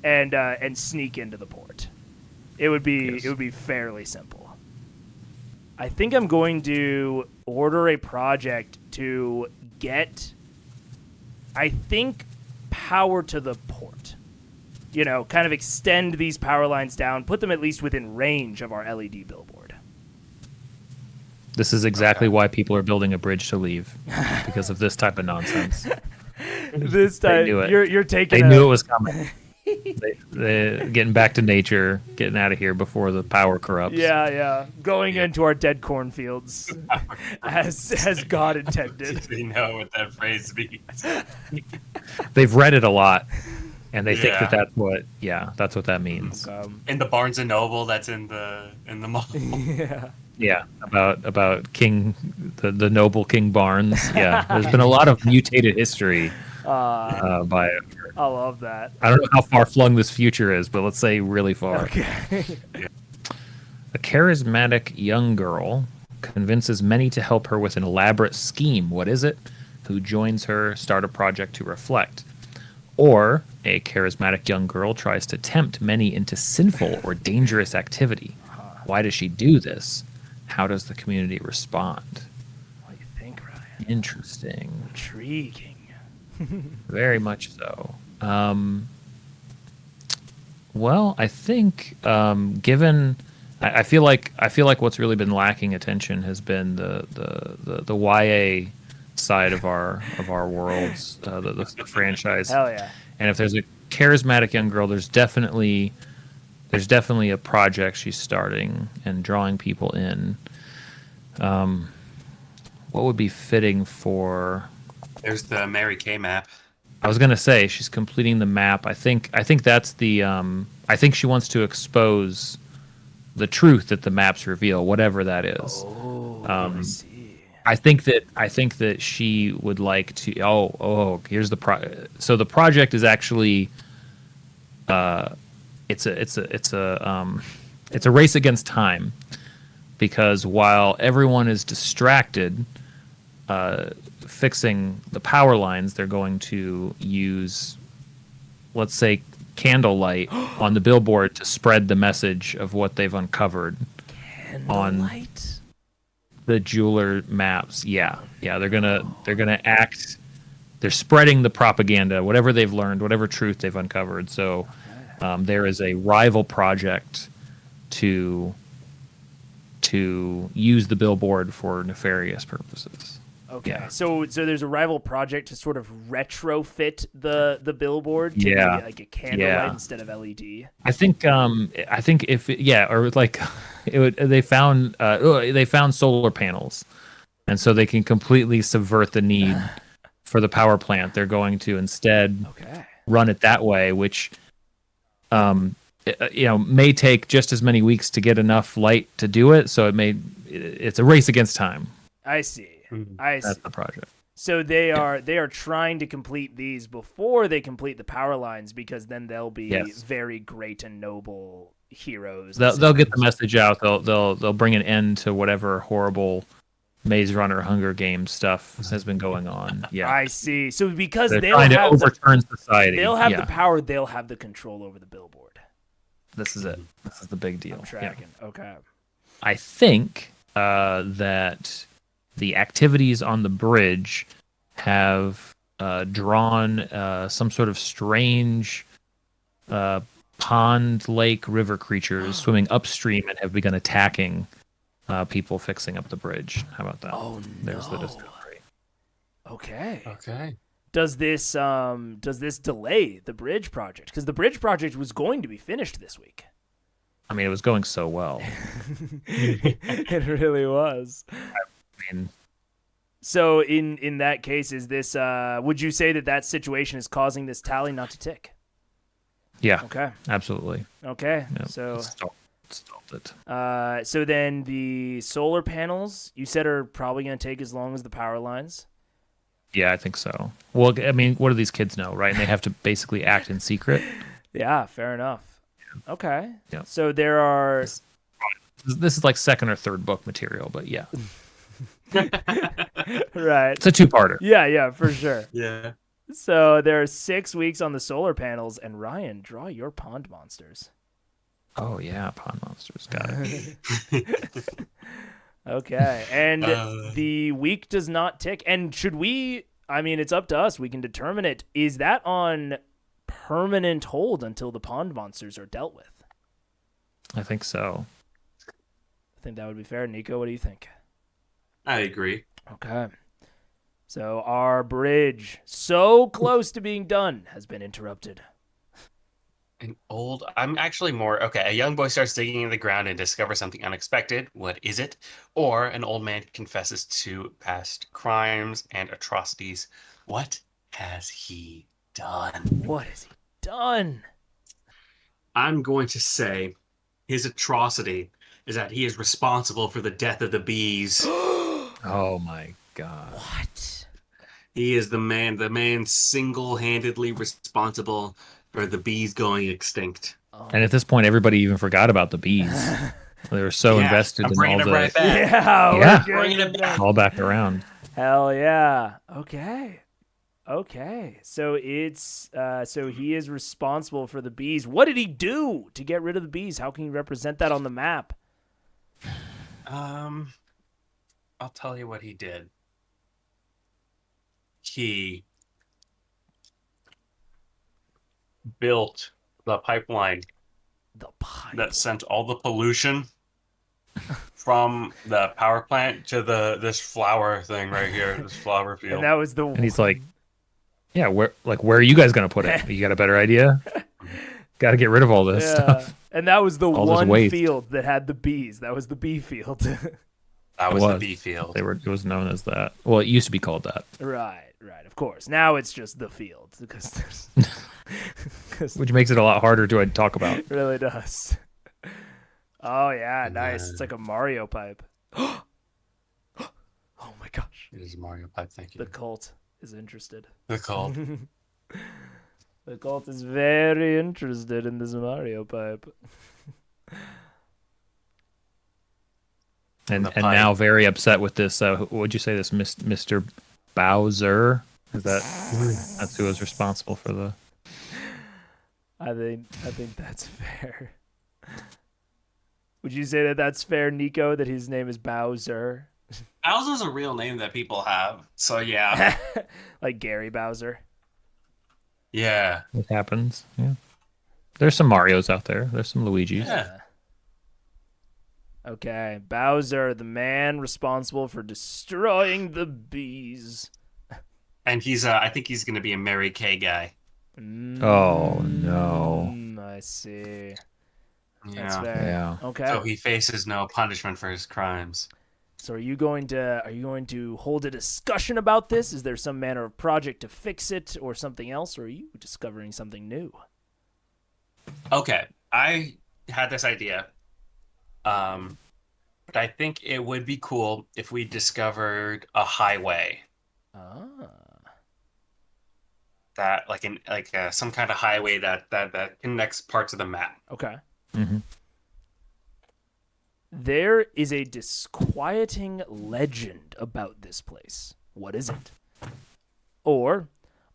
and sneak into the port. It would be Yes. it would be fairly simple. I think I'm going to order a project to get, I think, power to the port. You know, kind of extend these power lines down, put them at least within range of our LED billboard. This is exactly why people are building a bridge to leave, because of this type of nonsense. This time, knew it. you're taking They knew it was coming. They getting back to nature, getting out of here before the power corrupts. Yeah. Going into our dead cornfields as God intended. They know what that phrase means. They've read it a lot, and they think Yeah. that's what that means. In the Barnes and Noble that's in the mall. Yeah. Yeah, about King, the noble King Barnes. Yeah, there's been a lot of mutated history by it. I love that. I don't know how far flung this future is, but let's say really far. Okay. A charismatic young girl convinces many to help her with an elaborate scheme. What is it? Who joins her, start a project to reflect. Or a charismatic young girl tries to tempt many into sinful or dangerous activity. Why does she do this? How does the community respond? What do you think, Ryan? Interesting. Intriguing. Very much so. Well, I think given, I feel like what's really been lacking attention has been the YA side of our worlds, the franchise. Hell yeah. And if there's a charismatic young girl, there's definitely a project she's starting and drawing people in. What would be fitting for? There's the Mary Kay map. I was gonna say she's completing the map. I think that's the. I think she wants to expose the truth that the maps reveal, whatever that is. Oh, I see. I think that she would like to. Here's the So the project is actually. It's a race against time, because while everyone is distracted fixing the power lines, they're going to use, let's say, candlelight on the billboard to spread the message of what they've uncovered on the jeweler maps. Yeah, they're gonna act. They're spreading the propaganda, whatever they've learned, whatever truth they've uncovered. So there is a rival project to use the billboard for nefarious purposes. Okay, Yeah. so there's a rival project to sort of retrofit the billboard to be Yeah. like a candlelight Yeah. instead of LED. I think if or like they found solar panels, and so they can completely subvert the need for the power plant. They're going to instead run it that way, which may take just as many weeks to get enough light to do it. So it's a race against time. I see. That's the project. So they are trying to complete these before they complete the power lines, because then they'll be very great and noble heroes. They'll get the message out. They'll bring an end to whatever horrible Maze Runner, Hunger Games stuff has been going on. Yeah, I see. So because they're they'll trying to have overturn society. they'll have the power. They'll have the control over the billboard. This is it. This is the big deal. I'm tracking. Okay. I think that the activities on the bridge have drawn some sort of strange pond, lake, river creatures swimming upstream and have begun attacking people fixing up the bridge. How about that? Oh, There's the no. discovery. Okay. Okay. Does this delay the bridge project? Because the bridge project was going to be finished this week. I mean, it was going so well. It really was. I mean, So in that case, is this? Would you say that situation is causing this tally not to tick? yeah, Okay. absolutely. Okay. Yeah, So it stalled it. so then the solar panels you said are probably going to take as long as the power lines. Yeah, I think so. Well, I mean, what do these kids know, right? And they have to basically act in secret. Yeah. Fair enough. Okay. Yeah. So there are. This is like second or third book material, but yeah, Right. it's a two-parter. Yeah, for sure. Yeah. So there are 6 weeks on the solar panels, and Ryan, draw your pond monsters. Oh yeah, pond monsters. Got it. Okay, and Uh, the week does not tick. And should we? I mean, it's up to us. We can determine it. Is that on permanent hold until the pond monsters are dealt with? I think so. I think that would be fair. Nico, what do you think? I agree. Okay. So our bridge, so close to being done, has been interrupted. I'm actually more okay. A young boy starts digging in the ground and discovers something unexpected. What is it? Or an old man confesses to past crimes and atrocities. What has he done? What has he done? I'm going to say his atrocity is that he is responsible for the death of the bees. Oh my god. What? He is the man single-handedly responsible for the bees going extinct. Oh. And at this point, everybody even forgot about the bees. They were so Yeah, invested I'm in bringing all it the right back. Yeah, Yeah. we're Bringing getting it back. all back around. Hell yeah. Okay. Okay. So it's so he is responsible for the bees. What did he do to get rid of the bees? How can you represent that on the map? I'll tell you what he did. He built the pipeline The pipe. that sent all the pollution from the power plant to this flower thing right here, this flower field. And that was the And he's like, "Yeah, where are you guys gonna put it? You got a better idea? Got to get rid of all this stuff." And that was the All this one waste. field that had the bees. That was the bee field. That It was the was. bee field. It was known as that. Well, it used to be called that, Right, of course. Now it's just the field because there's because which makes it a lot harder to talk about. it really does. Oh yeah, And nice. then- It's like a Mario pipe. Oh my gosh. It is Mario Pipe, thank you. The cult is interested. The cult. The cult is very interested in this Mario pipe. And The now pipe. very upset with this. What'd you say? This Mr. Bowser? Is that's who was responsible for the? I think that's fair. Would you say that that's fair, Nico? That his name is Bowser, Bowser's a real name that people have. So yeah. like Gary Bowser? Yeah. It happens. Yeah. There's some Marios out there. There's some Luigis. Yeah. Okay, Bowser, the man responsible for destroying the bees. And he's I think he's gonna be a Mary Kay guy. Oh no. I see. That's Yeah. fair. Yeah. Okay. So he faces no punishment for his crimes. So are you going to hold a discussion about this? Is there some manner of project to fix it or something else, or are you discovering something new? Okay. I had this idea. But I think it would be cool if we discovered a highway Ah. that some kind of highway that connects parts of the map. Okay. hmm There is a disquieting legend about this place. What is it? Or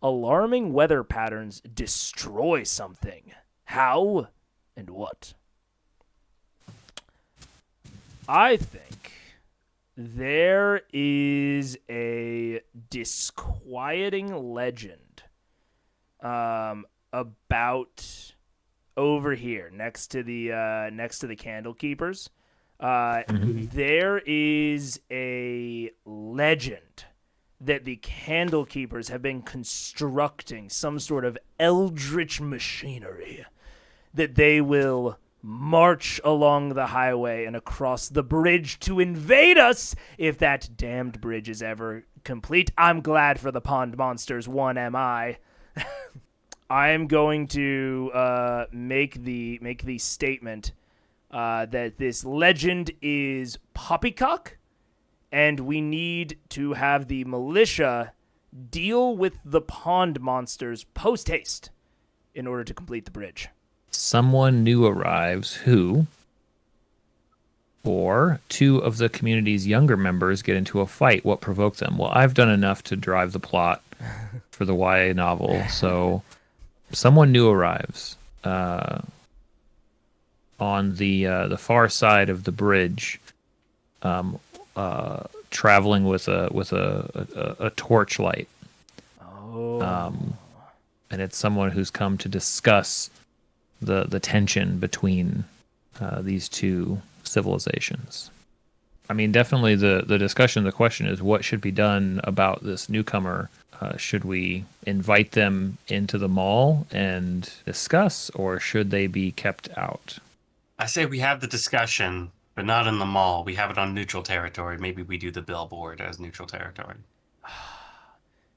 alarming weather patterns destroy something. How and what? I think there is a disquieting legend about over here next to the candle keepers. There is a legend that the candle keepers have been constructing some sort of eldritch machinery that they will march along the highway and across the bridge to invade us if that damned bridge is ever complete. I'm glad for the pond monsters, one am I. I am going to make the statement that this legend is poppycock, and we need to have the militia deal with the pond monsters post-haste in order to complete the bridge. Someone new arrives who, or two of the community's younger members get into a fight. What provoked them? Well, I've done enough to drive the plot for the YA novel, so someone new arrives. on the far side of the bridge, traveling with a torchlight. Oh. And it's someone who's come to discuss the tension between these two civilizations. I mean, definitely the discussion, the question is what should be done about this newcomer. Should we invite them into the mall and discuss, or should they be kept out? I say we have the discussion, but not in the mall. We have it on neutral territory. Maybe we do the billboard as neutral territory.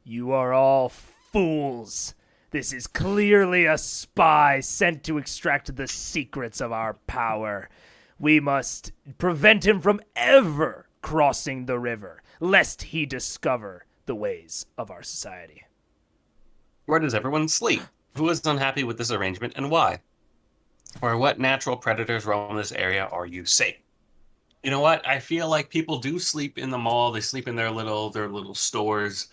You are all fools. This is clearly a spy sent to extract the secrets of our power. We must prevent him from ever crossing the river, lest he discover the ways of our society. Where does everyone sleep? Who is unhappy with this arrangement and why? Or what natural predators roam this area are you safe? You know what? I feel like people do sleep in the mall. They sleep in their little stores.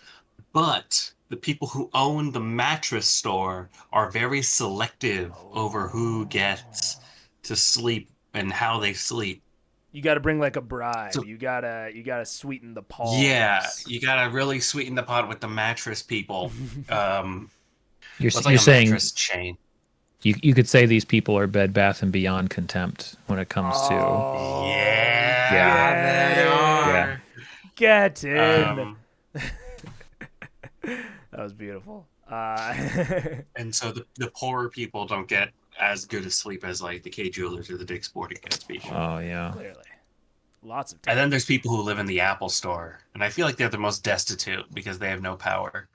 But the people who own the mattress store are very selective over who gets to sleep and how they sleep. You got to bring like a bribe. So, you gotta sweeten the palms. yeah, you gotta really sweeten the pot with the mattress people. You're, It's you're like a saying mattress chain. you could say these people are Bed Bath and Beyond contempt when it comes to Yeah, they are. Yeah. Get in. Um, That was beautiful. and so the poorer people don't get as good a sleep as like the K Jewelers or the Dick's Sporting Goods people. Oh yeah. Clearly, lots of. And then there's people who live in the Apple store, and I feel like they're the most destitute because they have no power.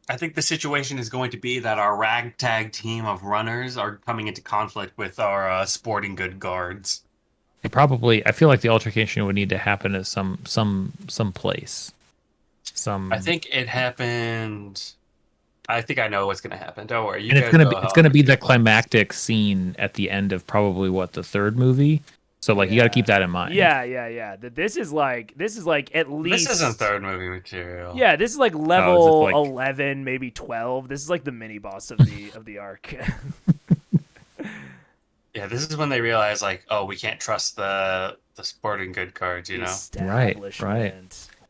I think the situation is going to be that our ragtag team of runners are coming into conflict with our sporting good guards. I feel like the altercation would need to happen at some place. I think it happened. I think I know what's going to happen. Don't worry. And it's gonna be the climactic scene at the end of probably the third movie. So you got to keep that in mind. Yeah. This is like at least. This isn't third movie material. Yeah, this is like level 11, maybe 12. This is like the mini boss of the arc. Yeah, this is when they realize we can't trust the sporting good cards, you know. Right.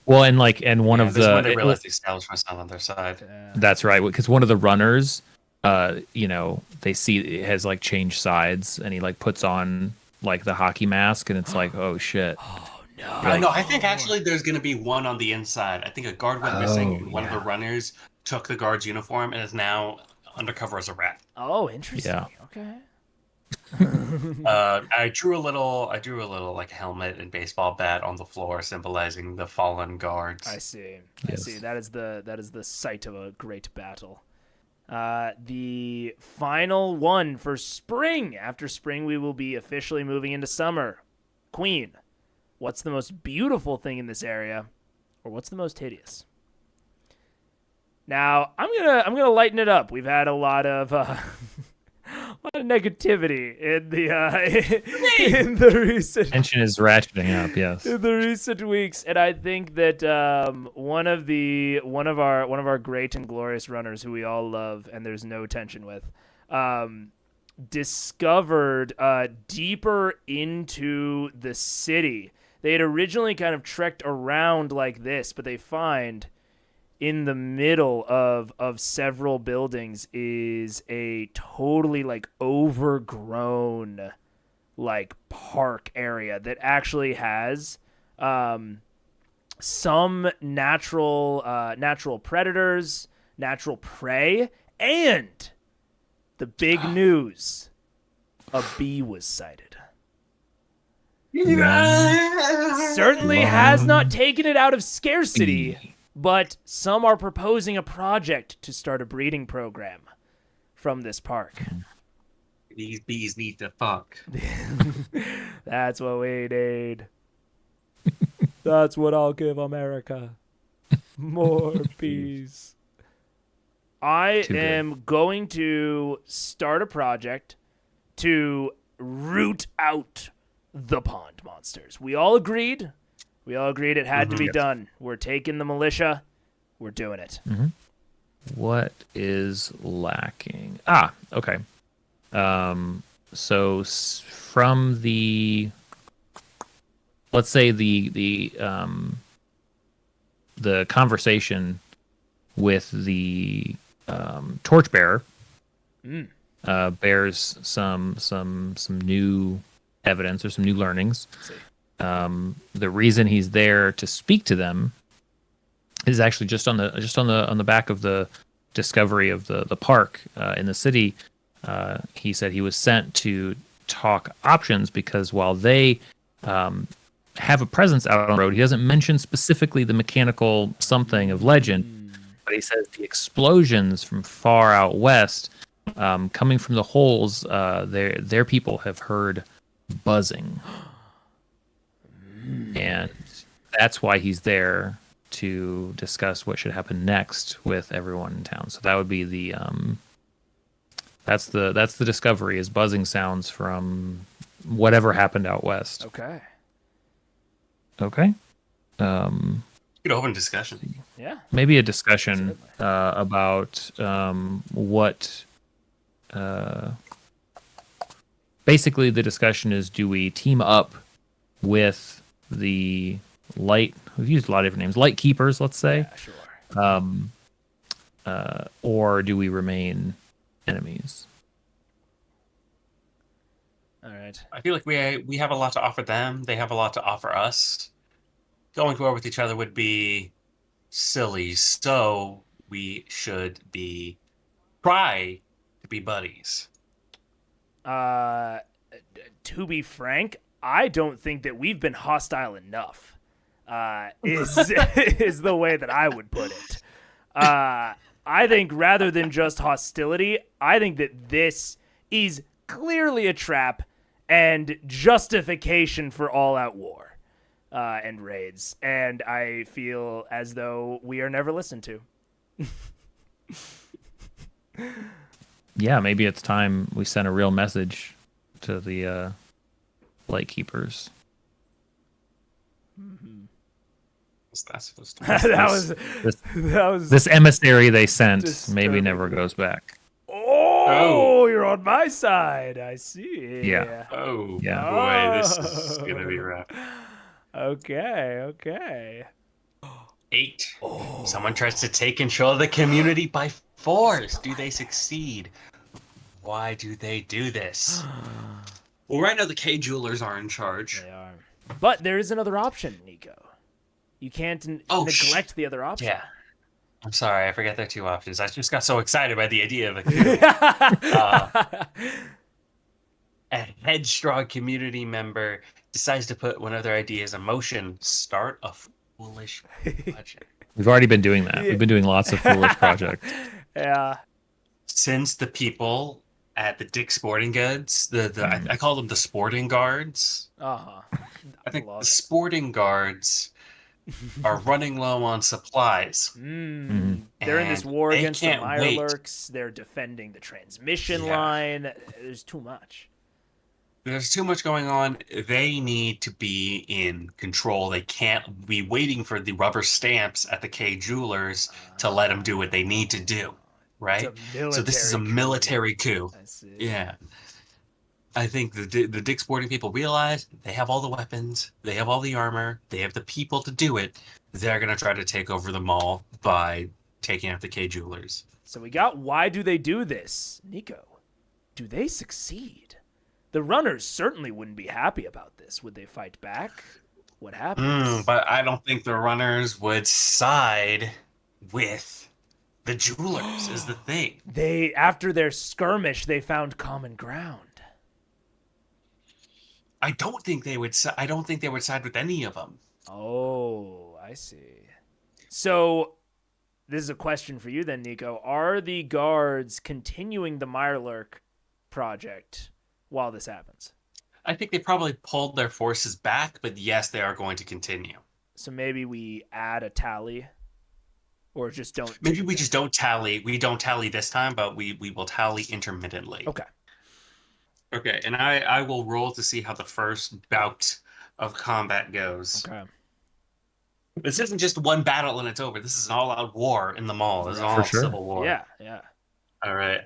Well, and one of this is the when they realize the establishment's not on their side. That's right, because one of the runners, they see it has changed sides, and he puts on the hockey mask, and it's oh shit. Oh no! No, I think actually there's going to be one on the inside. I think a guard went missing, and one of the runners took the guard's uniform and is now undercover as a rat. Oh, interesting. Yeah. Okay. I drew a little helmet and baseball bat on the floor, symbolizing the fallen guards. I see. Yes. I see. That is the site of a great battle. The final one for spring. After spring, we will be officially moving into summer. Queen, what's the most beautiful thing in this area, or what's the most hideous? Now, I'm gonna lighten it up. We've had a lot of negativity in the recent tension is ratcheting up. Yes, in the recent weeks, and I think that one of our great and glorious runners who we all love and there's no tension with, discovered deeper into the city. They had originally kind of trekked around like this, but they find in the middle of several buildings is a totally overgrown park area that actually has some natural predators, natural prey, and the big news, a bee was sighted. Certainly has not taken it out of scarcity. But some are proposing a project to start a breeding program from this park. These bees need to fuck. That's what we need. That's what I'll give America. More bees. I am going to start a project to root out the pond monsters. We all agreed it had to be done. We're taking the militia. We're doing it. Mm-hmm. What is lacking? Okay. from the, let's say the conversation with the torchbearer Mm. bears some new evidence or some new learnings. See. The reason he's there to speak to them is actually just on the back of the discovery of the park in the city. He said he was sent to talk options because while they have a presence out on the road, he doesn't mention specifically the mechanical something of legend, but he says the explosions from far out west, coming from the holes, their people have heard buzzing, and that's why he's there to discuss what should happen next with everyone in town. So that would be the that's the discovery, is buzzing sounds from whatever happened out west. Okay. Okay. Good open discussion. Yeah. Maybe a discussion about what. Basically, the discussion is: do we team up with the light? We've used a lot of different names. Light keepers, let's say. Yeah, sure. Or do we remain enemies? All right. I feel like we have a lot to offer them. They have a lot to offer us. Going to war with each other would be silly. So we should try to be buddies. To be frank, I don't think that we've been hostile enough. Is the way that I would put it. I think rather than just hostility, I think that this is clearly a trap and justification for all-out war and raids. And I feel as though we are never listened to. Yeah, maybe it's time we send a real message to the light keepers. That's supposed to that was This emissary they sent disturbing. maybe never goes back. Oh, you're on my side. I see. Yeah. Oh, Yeah. boy, this is going to be rough. Okay. 8. Someone tries to take control of the community by force. Do they succeed? Why do they do this? Well, right now the K Jewelers are in charge. They are. But there is another option, Nico. You can't neglect the other option. Yeah. I'm sorry, I forgot there are 2 options. I just got so excited by the idea of a a headstrong community member decides to put one of their ideas in motion. Start a foolish project. We've already been doing that. We've been doing lots of foolish projects. Yeah. Since the people at the Dick Sporting Goods, I call them the Sporting Guards. Uh-huh. I think the Sporting Guards are running low on supplies. They're in this And war they against the can't wait. Mirelurks. They're defending the transmission Yeah. line. There's too much. There's too much going on. They need to be in control. They can't be waiting for the rubber stamps at the K Jewelers to let them do what they need to do, right? So this is a military coup. I see. Yeah. I think the Dick Sporting people realize they have all the weapons, they have all the armor, they have the people to do it. They're going to try to take over the mall by taking out the K Jewelers. So we got why do they do this? Nico, do they succeed? The runners certainly wouldn't be happy about this. Would they fight back? What happens? But I don't think the runners would side with the Jewelers is the thing. After their skirmish, they found common ground. I don't think they would side with any of them. Oh, I see. So this is a question for you then, Nico. Are the guards continuing the Mirelurk project while this happens? I think they probably pulled their forces back, but yes, they are going to continue. So maybe we add a tally, or just don't. Maybe we just don't tally. We don't tally this time, but we will tally intermittently. Okay. Okay, and I will roll to see how the first bout of combat goes. Okay. This isn't just one battle and it's over. This is an all-out war in the mall. This is all sure. civil war. Yeah. All right.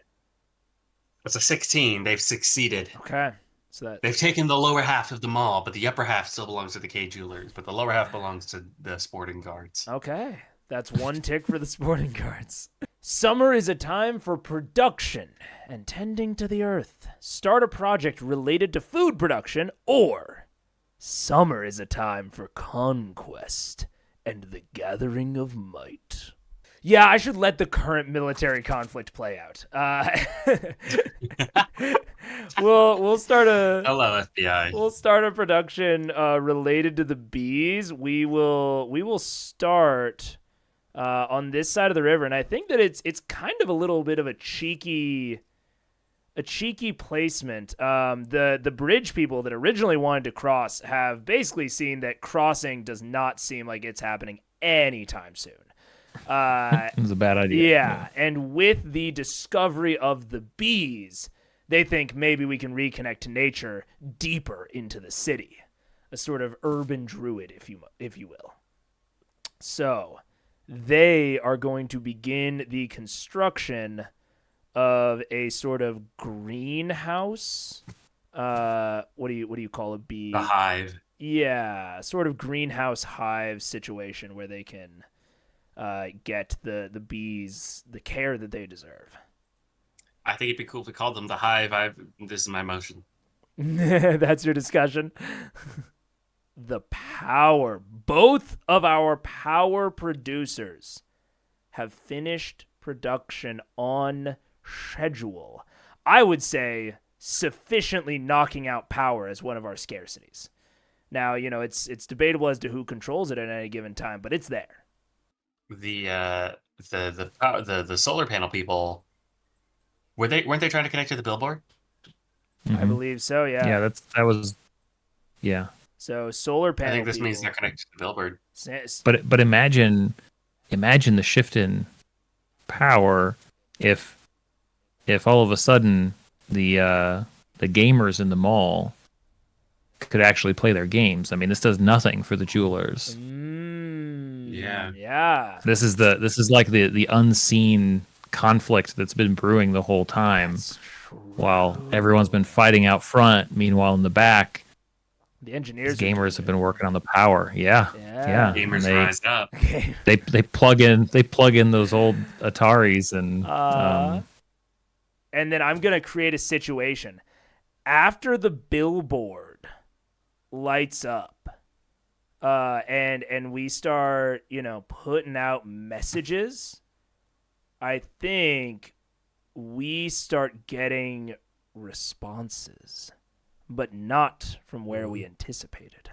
It's a 16. They've succeeded. Okay. So that They've taken the lower half of the mall, but the upper half still belongs to the K Jewelers, but the lower half belongs to the sporting guards. Okay. That's one tick for the sporting guards. Summer is a time for production and tending to the earth. Start a project related to food production, or summer is a time for conquest and the gathering of might. Yeah, I should let the current military conflict play out. We'll start a Hello, FBI. We'll start a production related to the bees. We will start on this side of the river, and I think that it's kind of a little bit of a cheeky placement. The bridge people that originally wanted to cross have basically seen that crossing does not seem like it's happening anytime soon. It was a bad idea. Yeah, and with the discovery of the bees, they think maybe we can reconnect to nature deeper into the city, a sort of urban druid, if you will. So they are going to begin the construction of a sort of greenhouse. What do you call a bee? The hive. Yeah, sort of greenhouse hive situation where they can get the bees the care that they deserve. I think it'd be cool if we called them the hive. This is my motion. That's your discussion. The power. Both of our power producers have finished production on schedule. I would say sufficiently knocking out power as one of our scarcities. Now, it's debatable as to who controls it at any given time, but it's there. The solar panel people weren't they trying to connect to the billboard? I believe so, yeah. Yeah, that was yeah. So solar panel I think this people, means they're connected to the billboard. But imagine the shift in power if all of a sudden the gamers in the mall could actually play their games. I mean, this does nothing for the jewelers. Yeah. This is like the unseen conflict that's been brewing the whole time, while everyone's been fighting out front. Meanwhile, in the back, the engineers, gamers have been working on the power. Yeah. Gamers rise up. They plug in those old Ataris and then I'm gonna create a situation after the billboard lights up. And we start, putting out messages. I think we start getting responses, but not from where we anticipated.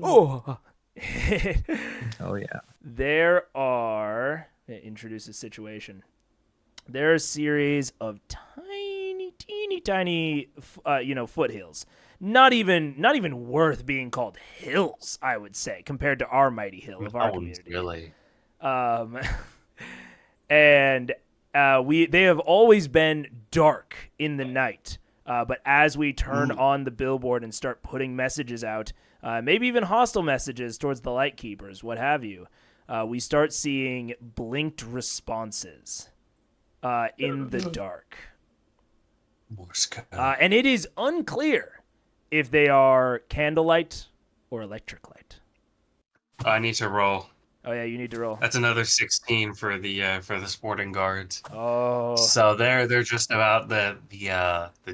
Oh, oh yeah. There are introduce a situation. There are a series of teeny tiny, foothills. Not even worth being called hills, I would say, compared to our mighty hill of our community. Really. And they have always been dark in the night. But as we turn on the billboard and start putting messages out, maybe even hostile messages towards the light keepers, what have you, we start seeing blinked responses in the dark. And it is unclear if they are candlelight or electric light. I need to roll. Oh yeah, you need to roll. That's another 16 for the sporting guards. Oh. So they're just about the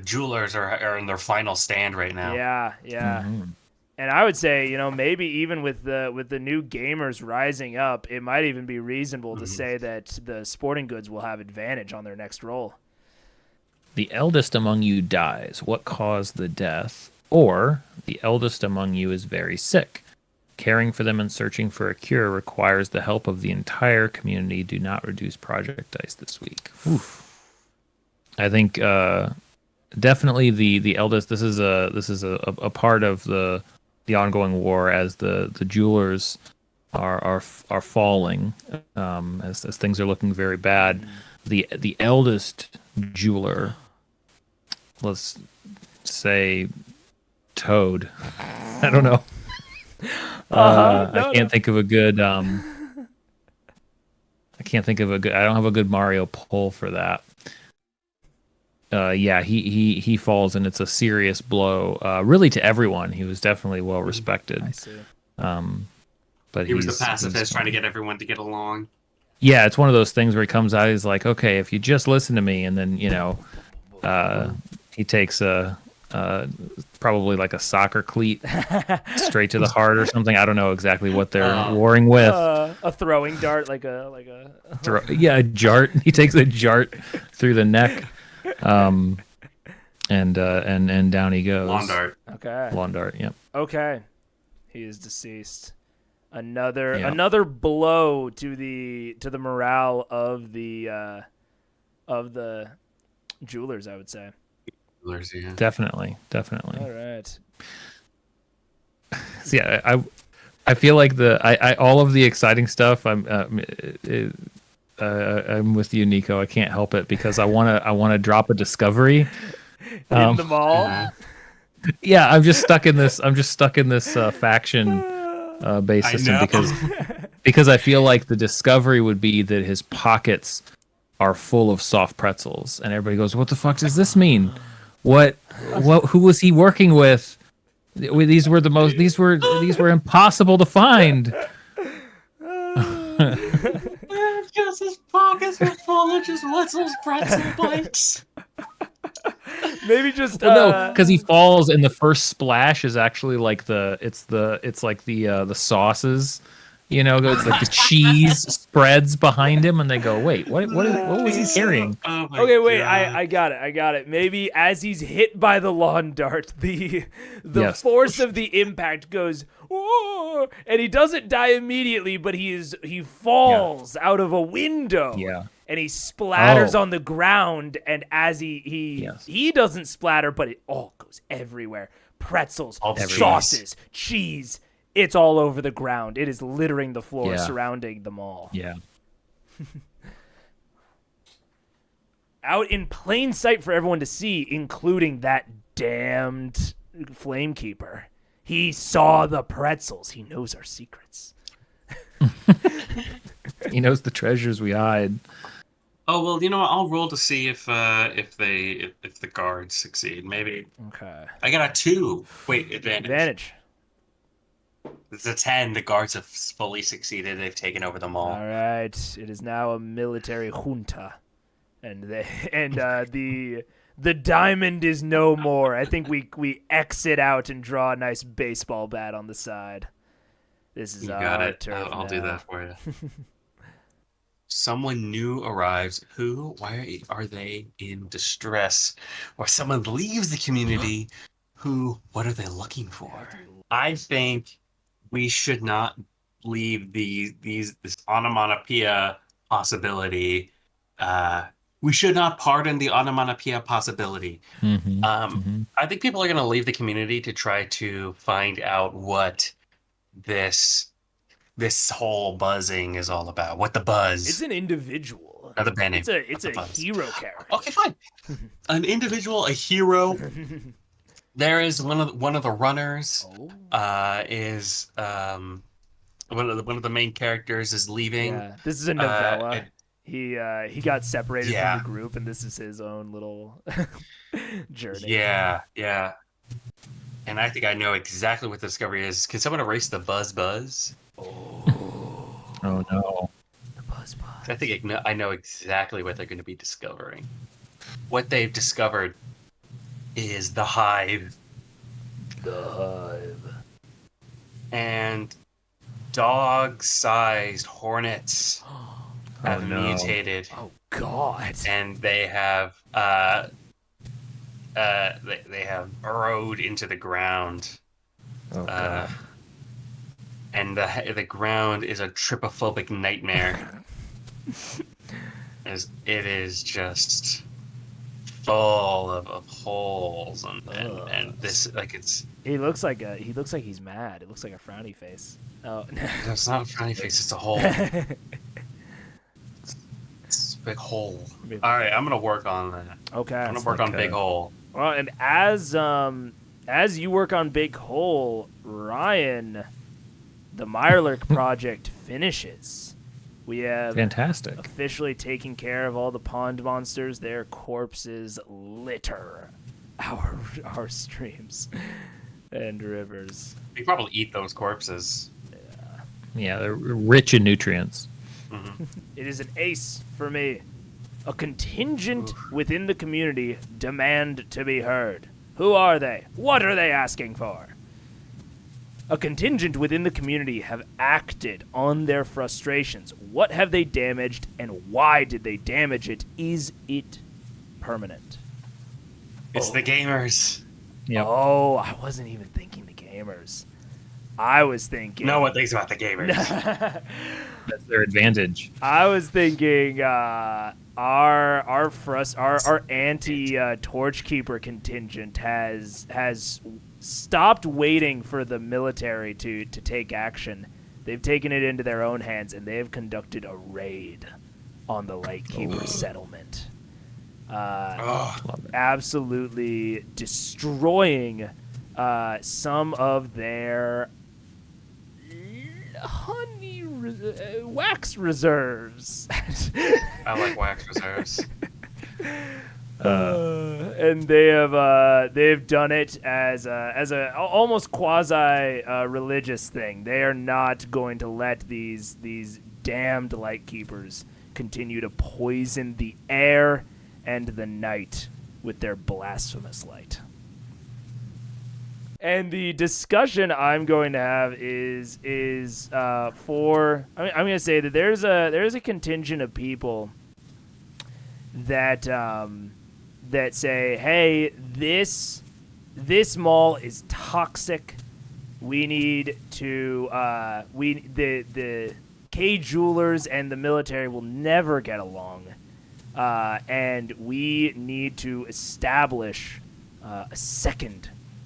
jewelers are in their final stand right now. Yeah. Mm-hmm. And I would say, maybe even with the new gamers rising up, it might even be reasonable to say that the sporting goods will have advantage on their next roll. The eldest among you dies. What caused the death? Or the eldest among you is very sick. Caring for them and searching for a cure requires the help of the entire community. Do not reduce project dice this week. Oof. I think definitely the eldest. This is a part of the ongoing war as the jewelers are falling as things are looking very bad. The eldest jeweler, let's say Toad. I don't know. I can't think of a good. I don't have a good Mario pull for that. yeah, he falls, and it's a serious blow, really to everyone. He was definitely well respected. I see. But He was the he's pacifist trying to get everyone to get along. yeah, it's one of those things where he comes out, he's like, okay, if you just listen to me, and then he takes a probably like a soccer cleat straight to the heart or something. I don't know exactly what they're warring with. A throwing dart, like a Yeah, a jart. He takes a jart through the neck, and down he goes. Lawn dart. Okay. Lawn dart. Yep. Okay. He is deceased. Another blow to the morale of the jewelers, I would say. Yeah. Definitely. All right. So yeah, I feel like I all of the exciting stuff. I'm with you, Nico. I can't help it because I wanna drop a discovery In the mall. Yeah, I'm just stuck in this faction based system because I feel like the discovery would be that his pockets are full of soft pretzels, and everybody goes, "What the fuck does this mean? What? Who was he working with? These were impossible to find." Just his pockets were full of just Wetzel's pretzel bites. Maybe just no, because he falls, and the first splash is actually like the sauces, it's like the cheese spreads behind him, and they go, wait, what was he carrying? Oh my Okay, wait, God. I got it. Maybe as he's hit by the lawn dart, the Yes. force of the impact goes, "Whoa!" And he doesn't die immediately, but he falls out of a window. Yeah. And he splatters Oh. on the ground, and as he doesn't splatter, but it all goes everywhere. Pretzels, All the sauces, cheese. It's all over the ground. It is littering the floor Yeah. surrounding the mall. Yeah. Out in plain sight for everyone to see, including that damned flamekeeper. He saw the pretzels. He knows our secrets. He knows the treasures we hide. Oh well, you know what? I'll roll to see if the guards succeed. Maybe Okay. I got a 2. Wait, advantage. It's a 10. The guards have fully succeeded. They've taken over the mall. All right. It is now a military junta, and the diamond is no more. I think we exit out and draw a nice baseball bat on the side. This is You our got it. turf I'll do now. that for you. Someone new arrives. Who? Why are they in distress? Or someone leaves the community. Who? What are they looking for? I think we should not leave this onomatopoeia possibility. We should not pardon the onomatopoeia possibility. Mm-hmm. I think people are going to leave the community to try to find out what this whole buzzing is all about. What the buzz? It's an individual. Not the band name. It's a buzz. hero character. Okay, fine. An individual, a hero. There is one of the runners. Is one of the main characters is leaving. Yeah, this is a novella. and- He got separated Yeah. from the group, and this is his own little journey. Yeah. And I think I know exactly what the discovery is. Can someone erase the buzz? Oh no. The buzz. I think I know exactly what they're going to be discovering. What they've discovered is the hive. The hive. And dog-sized hornets have mutated. Oh God. And they have they have burrowed into the ground. Oh god. And the ground is a trypophobic nightmare. As it is just full of holes and this like it's. He looks like he's mad. It looks like a frowny face. Oh. It's not a frowny face. It's a hole. It's a big hole. All right, I'm gonna work on that. Okay. I'm gonna work on big hole. Well, and as you work on big hole, Ryan, the Mirelurk project finishes. We have Fantastic. officially taken care of all the pond monsters. Their corpses litter our streams and rivers. We probably eat those corpses. Yeah, they're rich in nutrients. Mm-hmm. It is an ace for me. A contingent within the community demand to be heard. Who are they? What are they asking for? A contingent within the community have acted on their frustrations. What have they damaged, and why did they damage it? Is it permanent? It's the gamers. Yep. Oh, I wasn't even thinking the gamers. I was thinking... No one thinks about the gamers. That's their advantage. I was thinking our anti-Torchkeeper contingent has stopped waiting for the military to take action. They've taken it into their own hands, and they have conducted a raid on the Lightkeeper settlement. Absolutely destroying some of their wax reserves. I like wax reserves. And they've done it as a almost quasi religious thing. They are not going to let these damned Lightkeepers continue to poison the air and the night with their blasphemous light. And the discussion I'm going to have is for I'm going to say that there's a contingent of people that that say, hey, this mall is toxic. We need to the K Jewelers and the military will never get along, and we need to establish a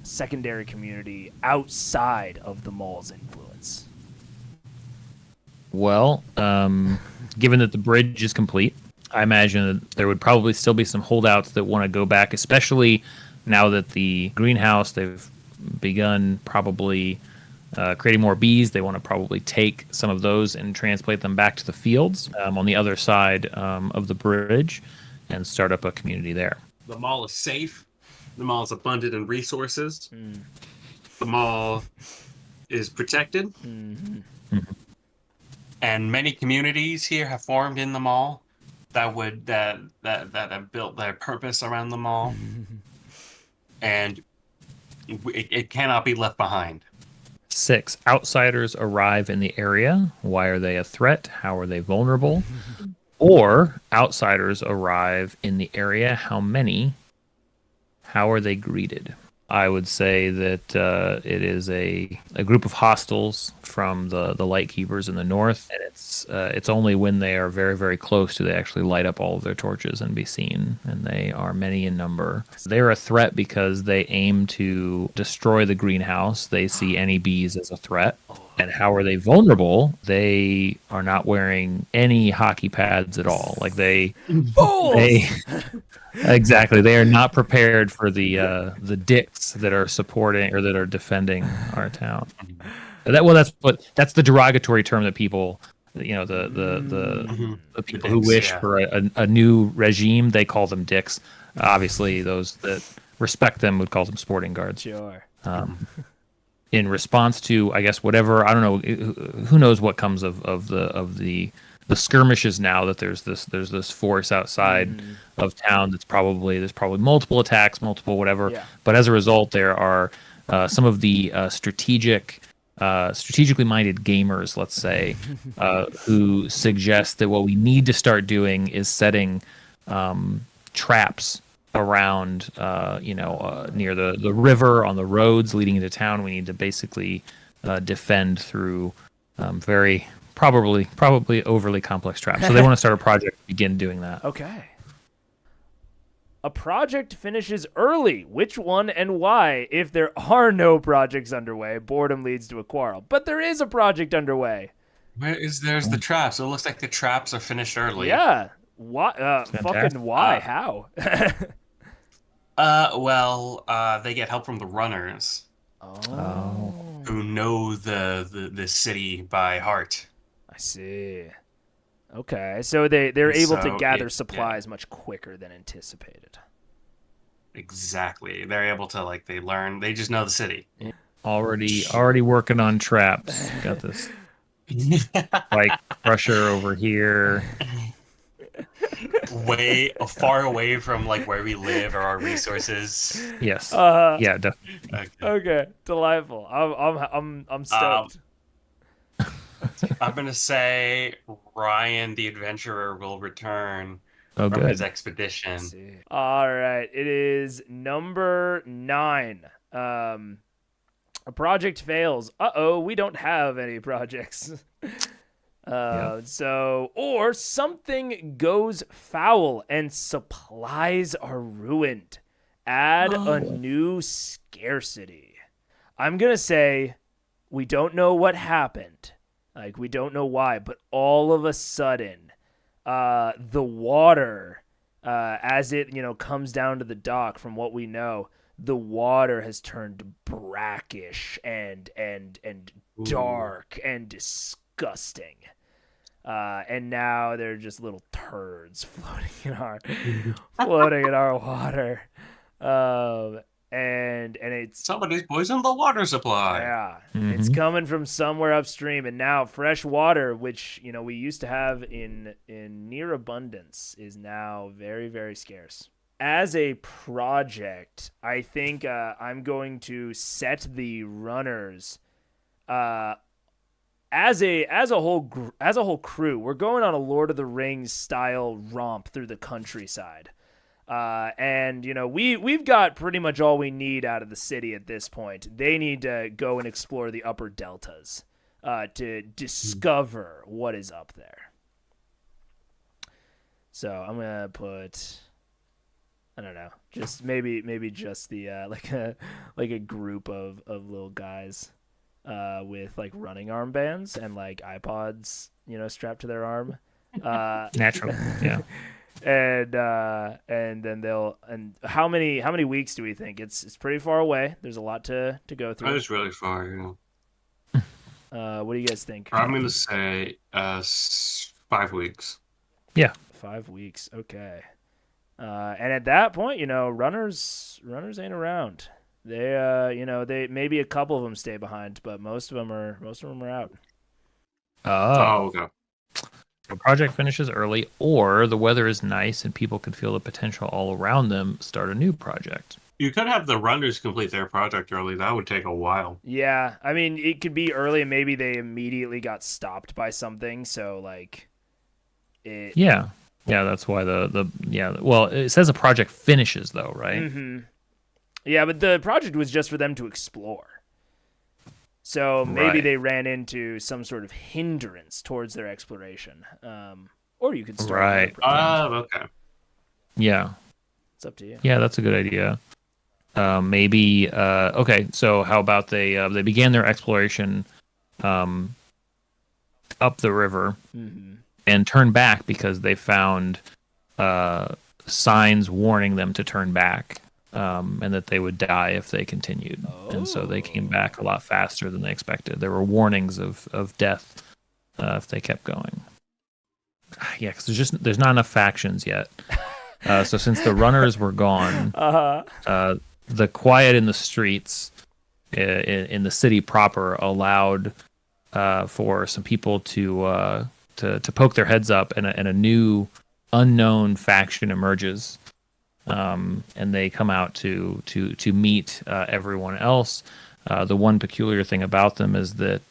secondary community outside of the mall's influence. Well, given that the bridge is complete, I imagine that there would probably still be some holdouts that want to go back, especially now that the greenhouse, they've begun probably creating more bees. They want to probably take some of those and transplant them back to the fields on the other side of the bridge and start up a community there. The mall is safe. The mall is abundant in resources. The mall is protected. Mm-hmm. And many communities here have formed in the mall that have built their purpose around the mall. And it cannot be left behind. 6, outsiders arrive in the area. Why are they a threat? How are they vulnerable? Or outsiders arrive in the area. How many? How are they greeted? I would say that it is a group of hostiles from the Lightkeepers in the north, and it's only when they are very, very close do they actually light up all of their torches and be seen, and they are many in number. They are a threat because they aim to destroy the greenhouse. They see any bees as a threat. And how are they vulnerable? They are not wearing any hockey pads at all. Like they exactly. They are not prepared for the dicks that are supporting or that are defending our town. That's the derogatory term that people, the people who wish for a new regime, they call them dicks. Obviously, those that respect them would call them sporting guards. Sure. In response to, I guess, whatever, I don't know, who knows what comes of the skirmishes now that there's this force outside of town there's probably multiple attacks, multiple whatever. Yeah. But as a result, there are some of the strategically minded gamers, let's say, who suggest that what we need to start doing is setting traps around near the river, on the roads leading into town. We need to basically defend through very probably overly complex traps. So they want to start a project to begin doing that. Okay. A project finishes early. Which one and why? If there are no projects underway, boredom leads to a quarrel. But there is a project underway. There's the traps. So it looks like the traps are finished early. Yeah. Why? Fucking why? How? They get help from the runners. Oh. Who know the city by heart. I see. Okay, so they're able to So gather yeah, supplies much quicker than anticipated. exactly. They're able to like they just know the city. Already working on traps. Got this like crusher over here. Way far away from like where we live or our resources. Yes. Uh, Yeah, definitely. Okay. okay, delightful. I'm Um, stoked. I'm gonna say Ryan the adventurer will return Oh, from his good. Let's expedition. see. All right, it is number 9. A project fails. Uh-oh, we don't have any projects. Yeah. Or something goes foul and supplies are ruined. Add a new scarcity. I'm going to say we don't know what happened. Like, we don't know why, but all of a sudden, the water, as it, comes down to the dock from what we know, the water has turned brackish and dark and disgusting. And now they're just little turds floating in our water. And it's Somebody's poisoned the water supply. yeah, it's Mhm. coming from somewhere upstream, and now fresh water, which we used to have in near abundance, is now very, very scarce. As a project, I think I'm going to set the runners as a whole crew. We're going on a Lord of the Rings style romp through the countryside. And we've got pretty much all we need out of the city at this point. They need to go and explore the upper deltas to discover what is up there. So I'm gonna put, I don't know, just maybe just the like a group of little guys with like running armbands and like iPods strapped to their arm. Naturally. Yeah. And then and how many weeks do we think? It's pretty far away. There's a lot to go That through. is really far. What do you guys think? I'm gonna say 5 weeks. Yeah. 5 weeks. Okay. And at that point, runners ain't around. They maybe a couple of them stay behind, but most of them are out. Oh. Okay. The project finishes early, or the weather is nice and people can feel the potential all around them, start a new project. You could have the runners complete their project early. That would take a while. Yeah, I mean, it could be early, and maybe they immediately got stopped by something. So like, it. Yeah. Yeah, that's why well, it says a project finishes though, right? Mm-hmm. Yeah, but the project was just for them to explore. So maybe Right. they ran into some sort of hindrance towards their exploration. Or you could start. Right. Okay. Yeah. It's up to you. Yeah, that's a good idea. Maybe okay, so how about they began their exploration up the river Mm-hmm. and turned back because they found signs warning them to turn back, and that they would die if they continued. And so they came back a lot faster than they expected. There were warnings of death if they kept going. Yeah, because there's not enough factions yet. So since the runners were gone, the quiet in the streets in the city proper allowed for some people to poke their heads up, and a new unknown faction emerges, and they come out to meet everyone else. The one peculiar thing about them is that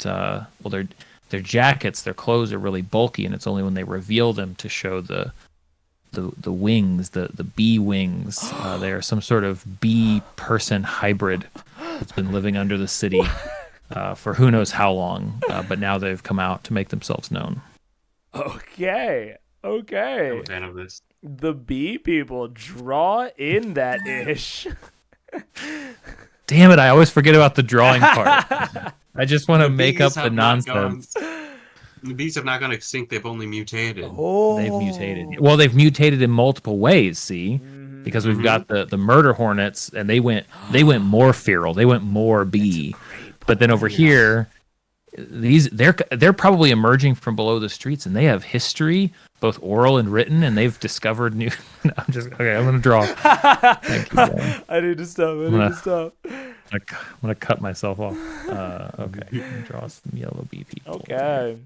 their jackets, their clothes are really bulky, and it's only when they reveal them to show the wings, the bee wings. They are some sort of bee person hybrid that's been living under the city for who knows how long, but now they've come out to make themselves known. Okay. I'm a fan of this. The bee people, draw in that ish. Damn it, I always forget about the drawing part. I just want to make bees up the have not nonsense. The bees have not gone extinct. They've only mutated. They've mutated. Well, they've mutated in multiple ways, see? Because we've got the murder hornets, and they went more feral. They went more bee. But then over here, they're probably emerging from below the streets, and they have history, both oral and written, and they've discovered new. No, I'm just okay. I'm gonna draw. I keep going. I need to stop. I need to stop. I'm gonna cut myself off. Okay, I'm gonna draw some yellow bee people. Okay.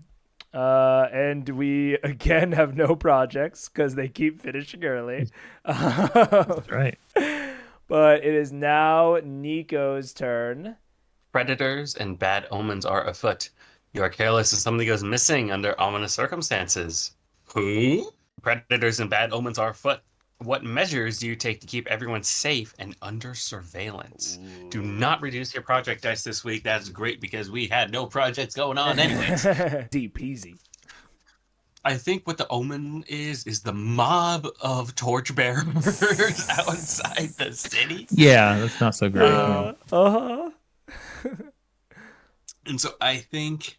And we again have no projects because they keep finishing early. That's right. But it is now Nico's turn. Predators and bad omens are afoot. You are careless and something goes missing under ominous circumstances. Who? Predators and bad omens are afoot. What measures do you take to keep everyone safe and under surveillance? Ooh. Do not reduce your project dice this week. That's great because we had no projects going on anyways. Deep peasy. I think what the omen is the mob of torchbearers outside the city. Yeah, that's not so great. Uh-huh. And so I think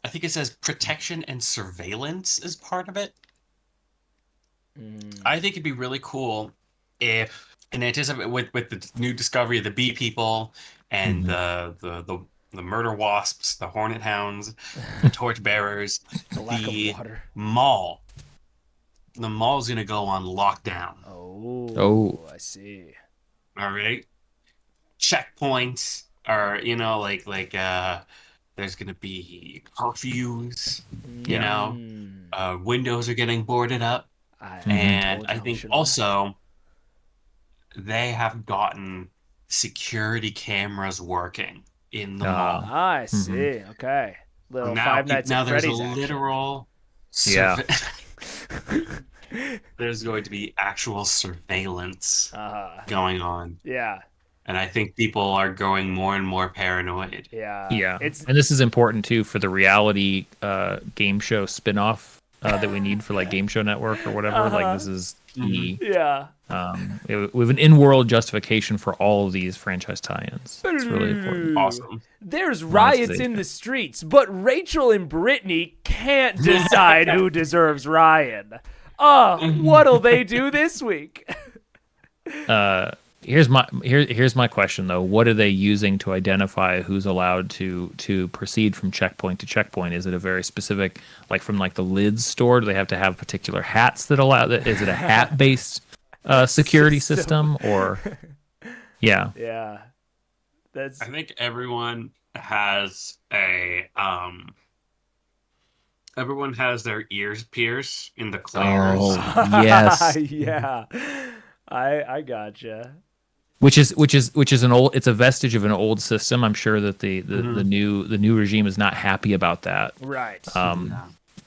it says protection and surveillance is part of it. I think it'd be really cool if, in anticipation with the new discovery of the bee people and the murder wasps, the hornet hounds, the torch bearers, the mall. The mall's gonna go on lockdown. Oh, I see. All right. Checkpoints are, there's gonna be curfews. Windows are getting boarded up. And I think also they have gotten security cameras working in the mall. I see. Okay. Little now, Five Nights now at there's Freddy's a action. literal there's going to be actual surveillance going on. Yeah. And I think people are going more and more paranoid. Yeah. And this is important too for the reality game show spinoff that we need for like Game Show Network or whatever. Like this is key. Yeah. We have an in-world justification for all of these franchise tie-ins. It's really important. Awesome. There's riots in the streets, but Rachel and Brittany can't decide who deserves Ryan. What'll they do this week? Here's my question though. What are they using to identify who's allowed to proceed from checkpoint to checkpoint? Is it a very specific, like from like the lids store? Do they have to have particular hats that allow that? Is it a hat based security system or? Yeah. Yeah. I think everyone has everyone has their ears pierced in the clairs. Oh, yes. Yeah. I gotcha. Which is an old. It's a vestige of an old system. I'm sure that the new regime is not happy about that. Right.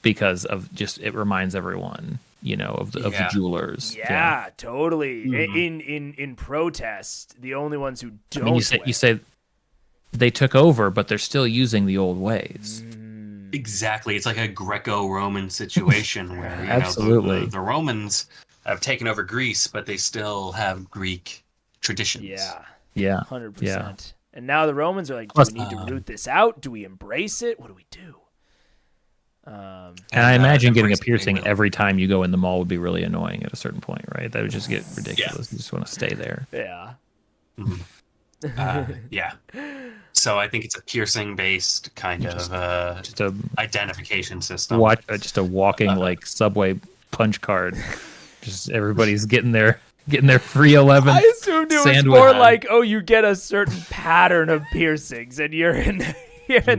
Because of just it reminds everyone, of the jewelers. Yeah, totally. In protest, the only ones who don't. I mean, you say they took over, but they're still using the old ways. Exactly. It's like a Greco-Roman situation where absolutely the Romans have taken over Greece, but they still have Greek traditions. Yeah. 100%. Yeah. And now the Romans are like, do we need to root this out? Do we embrace it? What do we do? And I imagine getting a piercing every time you go in the mall would be really annoying at a certain point, right? That would just get ridiculous. You just want to stay there. Yeah. Yeah. So I think it's a piercing-based kind of just a identification system. Just a walking like subway punch card. Just everybody's getting their free 11. I assumed it was more like, you get a certain pattern of piercings, and you're in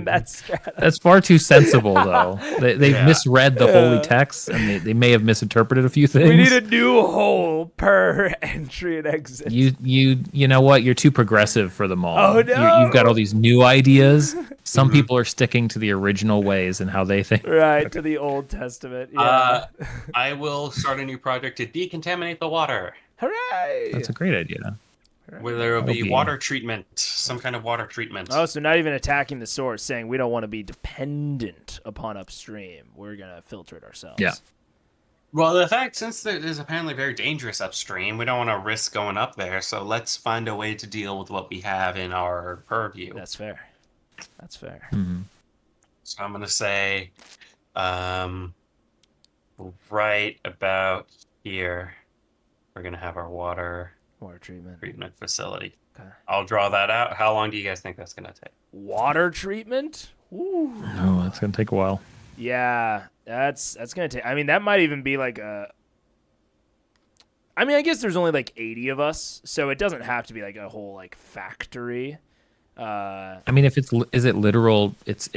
that strata. That's far too sensible, though. They've misread the holy text, and they may have misinterpreted a few things. We need a new hole per entry and exit. You know what? You're too progressive for the mall. Oh no! You've got all these new ideas. Some people are sticking to the original ways and how they think. Right, to the Old Testament. Yeah. I will start a new project to decontaminate the water. Hooray! That's a great idea. Where there will be water treatment, some kind of water treatment. Oh, so not even attacking the source, saying we don't want to be dependent upon upstream. We're going to filter it ourselves. Yeah. Well, the fact, since there is apparently very dangerous upstream, we don't want to risk going up there, so let's find a way to deal with what we have in our purview. That's fair. Mm-hmm. So I'm going to say right about here, we're going to have our water. Water treatment. treatment facility. Okay. I'll draw that out. How long do you guys think that's gonna take? Water treatment? Ooh. Oh, that's gonna take a while. Yeah, that's gonna take. I mean, that might even be like a. I mean, I guess there's only like 80 of us, so it doesn't have to be like a whole like factory. I mean, if is it literal? It's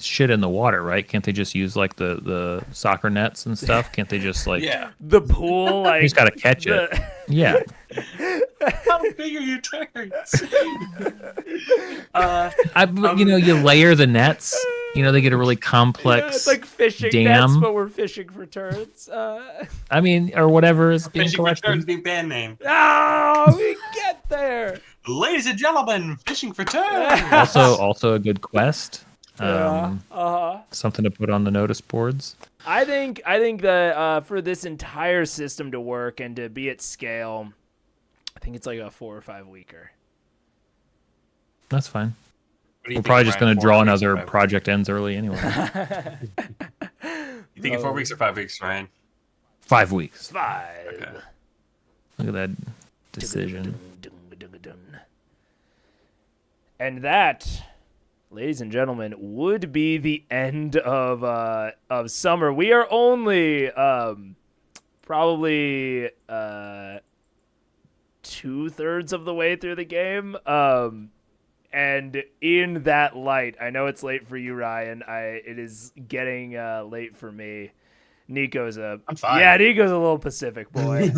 shit in the water, right? Can't they just use like the soccer nets and stuff? Can't they just like The pool, like you just gotta catch it? Yeah. How big are your turds? You layer the nets. They get a really complex it's like fishing dam. nets, but we're fishing for turds. I mean, or whatever is being Fishing for collected. Turds, new band name. Oh, we get there. Ladies and gentlemen, fishing for turds. Also a good quest. Yeah. Something to put on the notice boards. I think that for this entire system to work and to be at scale, I think it's like a 4 or 5 weeker. That's fine. We're probably just going to draw another project ends early anyway. You think in 4 weeks or 5 weeks, Ryan? 5 weeks. 5. Okay. Look at that decision. And that, ladies and gentlemen, would be the end of summer. We are only probably 2/3 of the way through the game. And in that light, I know it's late for you, Ryan. It is getting late for me. I'm fine. Yeah, Nico's a little Pacific boy.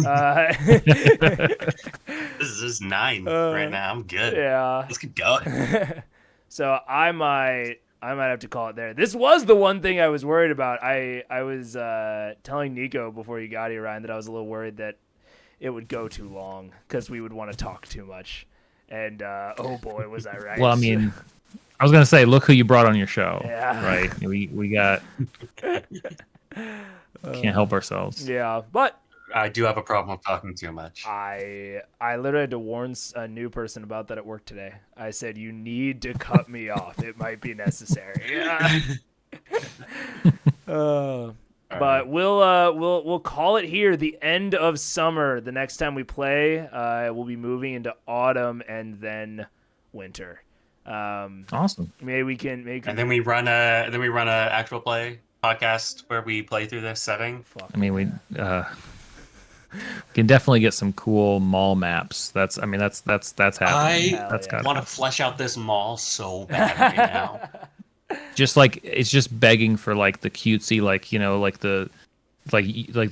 This is 9 right now. I'm good. Yeah. Let's keep going. So I might have to call it there. This was the one thing I was worried about. I was telling Nico before you got here, Ryan, that I was a little worried that it would go too long because we would want to talk too much. And oh boy, was I right. Well, I mean, I was gonna say, look who you brought on your show. Yeah. Right. We got can't help ourselves. Yeah, but I do have a problem with talking too much. I literally had to warn a new person about that at work today. I said, you need to cut me off. It might be necessary. But we'll call it here. The end of summer. The next time we play, we'll be moving into autumn and then winter. Awesome. Maybe we can and then we run a actual play podcast where we play through this setting. I mean, we can definitely get some cool mall maps. That's happening. I want to flesh out this mall so bad right now. Just like it's just begging for like the cutesy, like the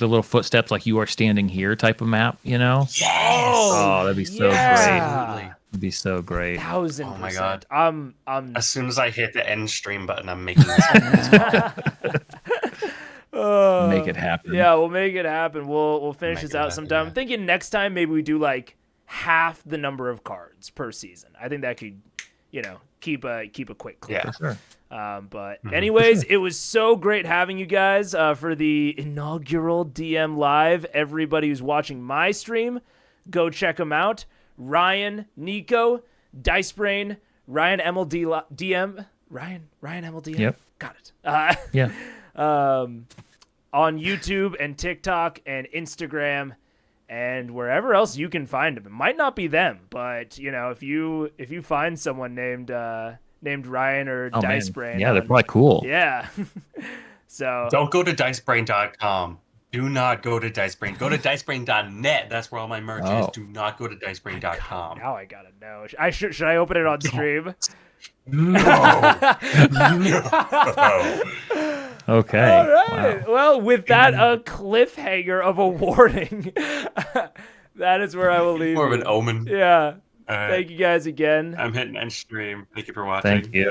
little footsteps, like you are standing here type of map. Yes. Oh, that'd be so yeah. great. It'd be so great. 1000%. Oh my god. I'm as soon as I hit the end stream button, I'm making this Make it happen. Yeah, we'll make it happen. We'll finish this out happen, sometime. yeah. I'm thinking next time maybe we do like half the number of cards per season. I think that could, keep a quick clip. Yeah. For sure. But anyways, it was so great having you guys for the inaugural DM Live. Everybody who's watching my stream, go check them out. Ryan, Nico, Dicebrain, Ryan MLD DM. Ryan MLDM. Yep. Got it. Yeah. On YouTube and TikTok and Instagram and wherever else you can find them. It might not be them, but if you find someone named Ryan or Dicebrain, yeah, they're probably cool. Yeah. So don't go to dicebrain.com. Do not go to Dicebrain. Go to dicebrain.net. That's where all my merch is. Do not go to dicebrain.com. Now I gotta know. Should I open it on stream? No. Okay. All right. Wow. Well, with that a cliffhanger of a warning, that is where I will leave. More of you. an omen. Yeah. All right. Thank you guys again. I'm hitting end stream. Thank you for watching. Thank you.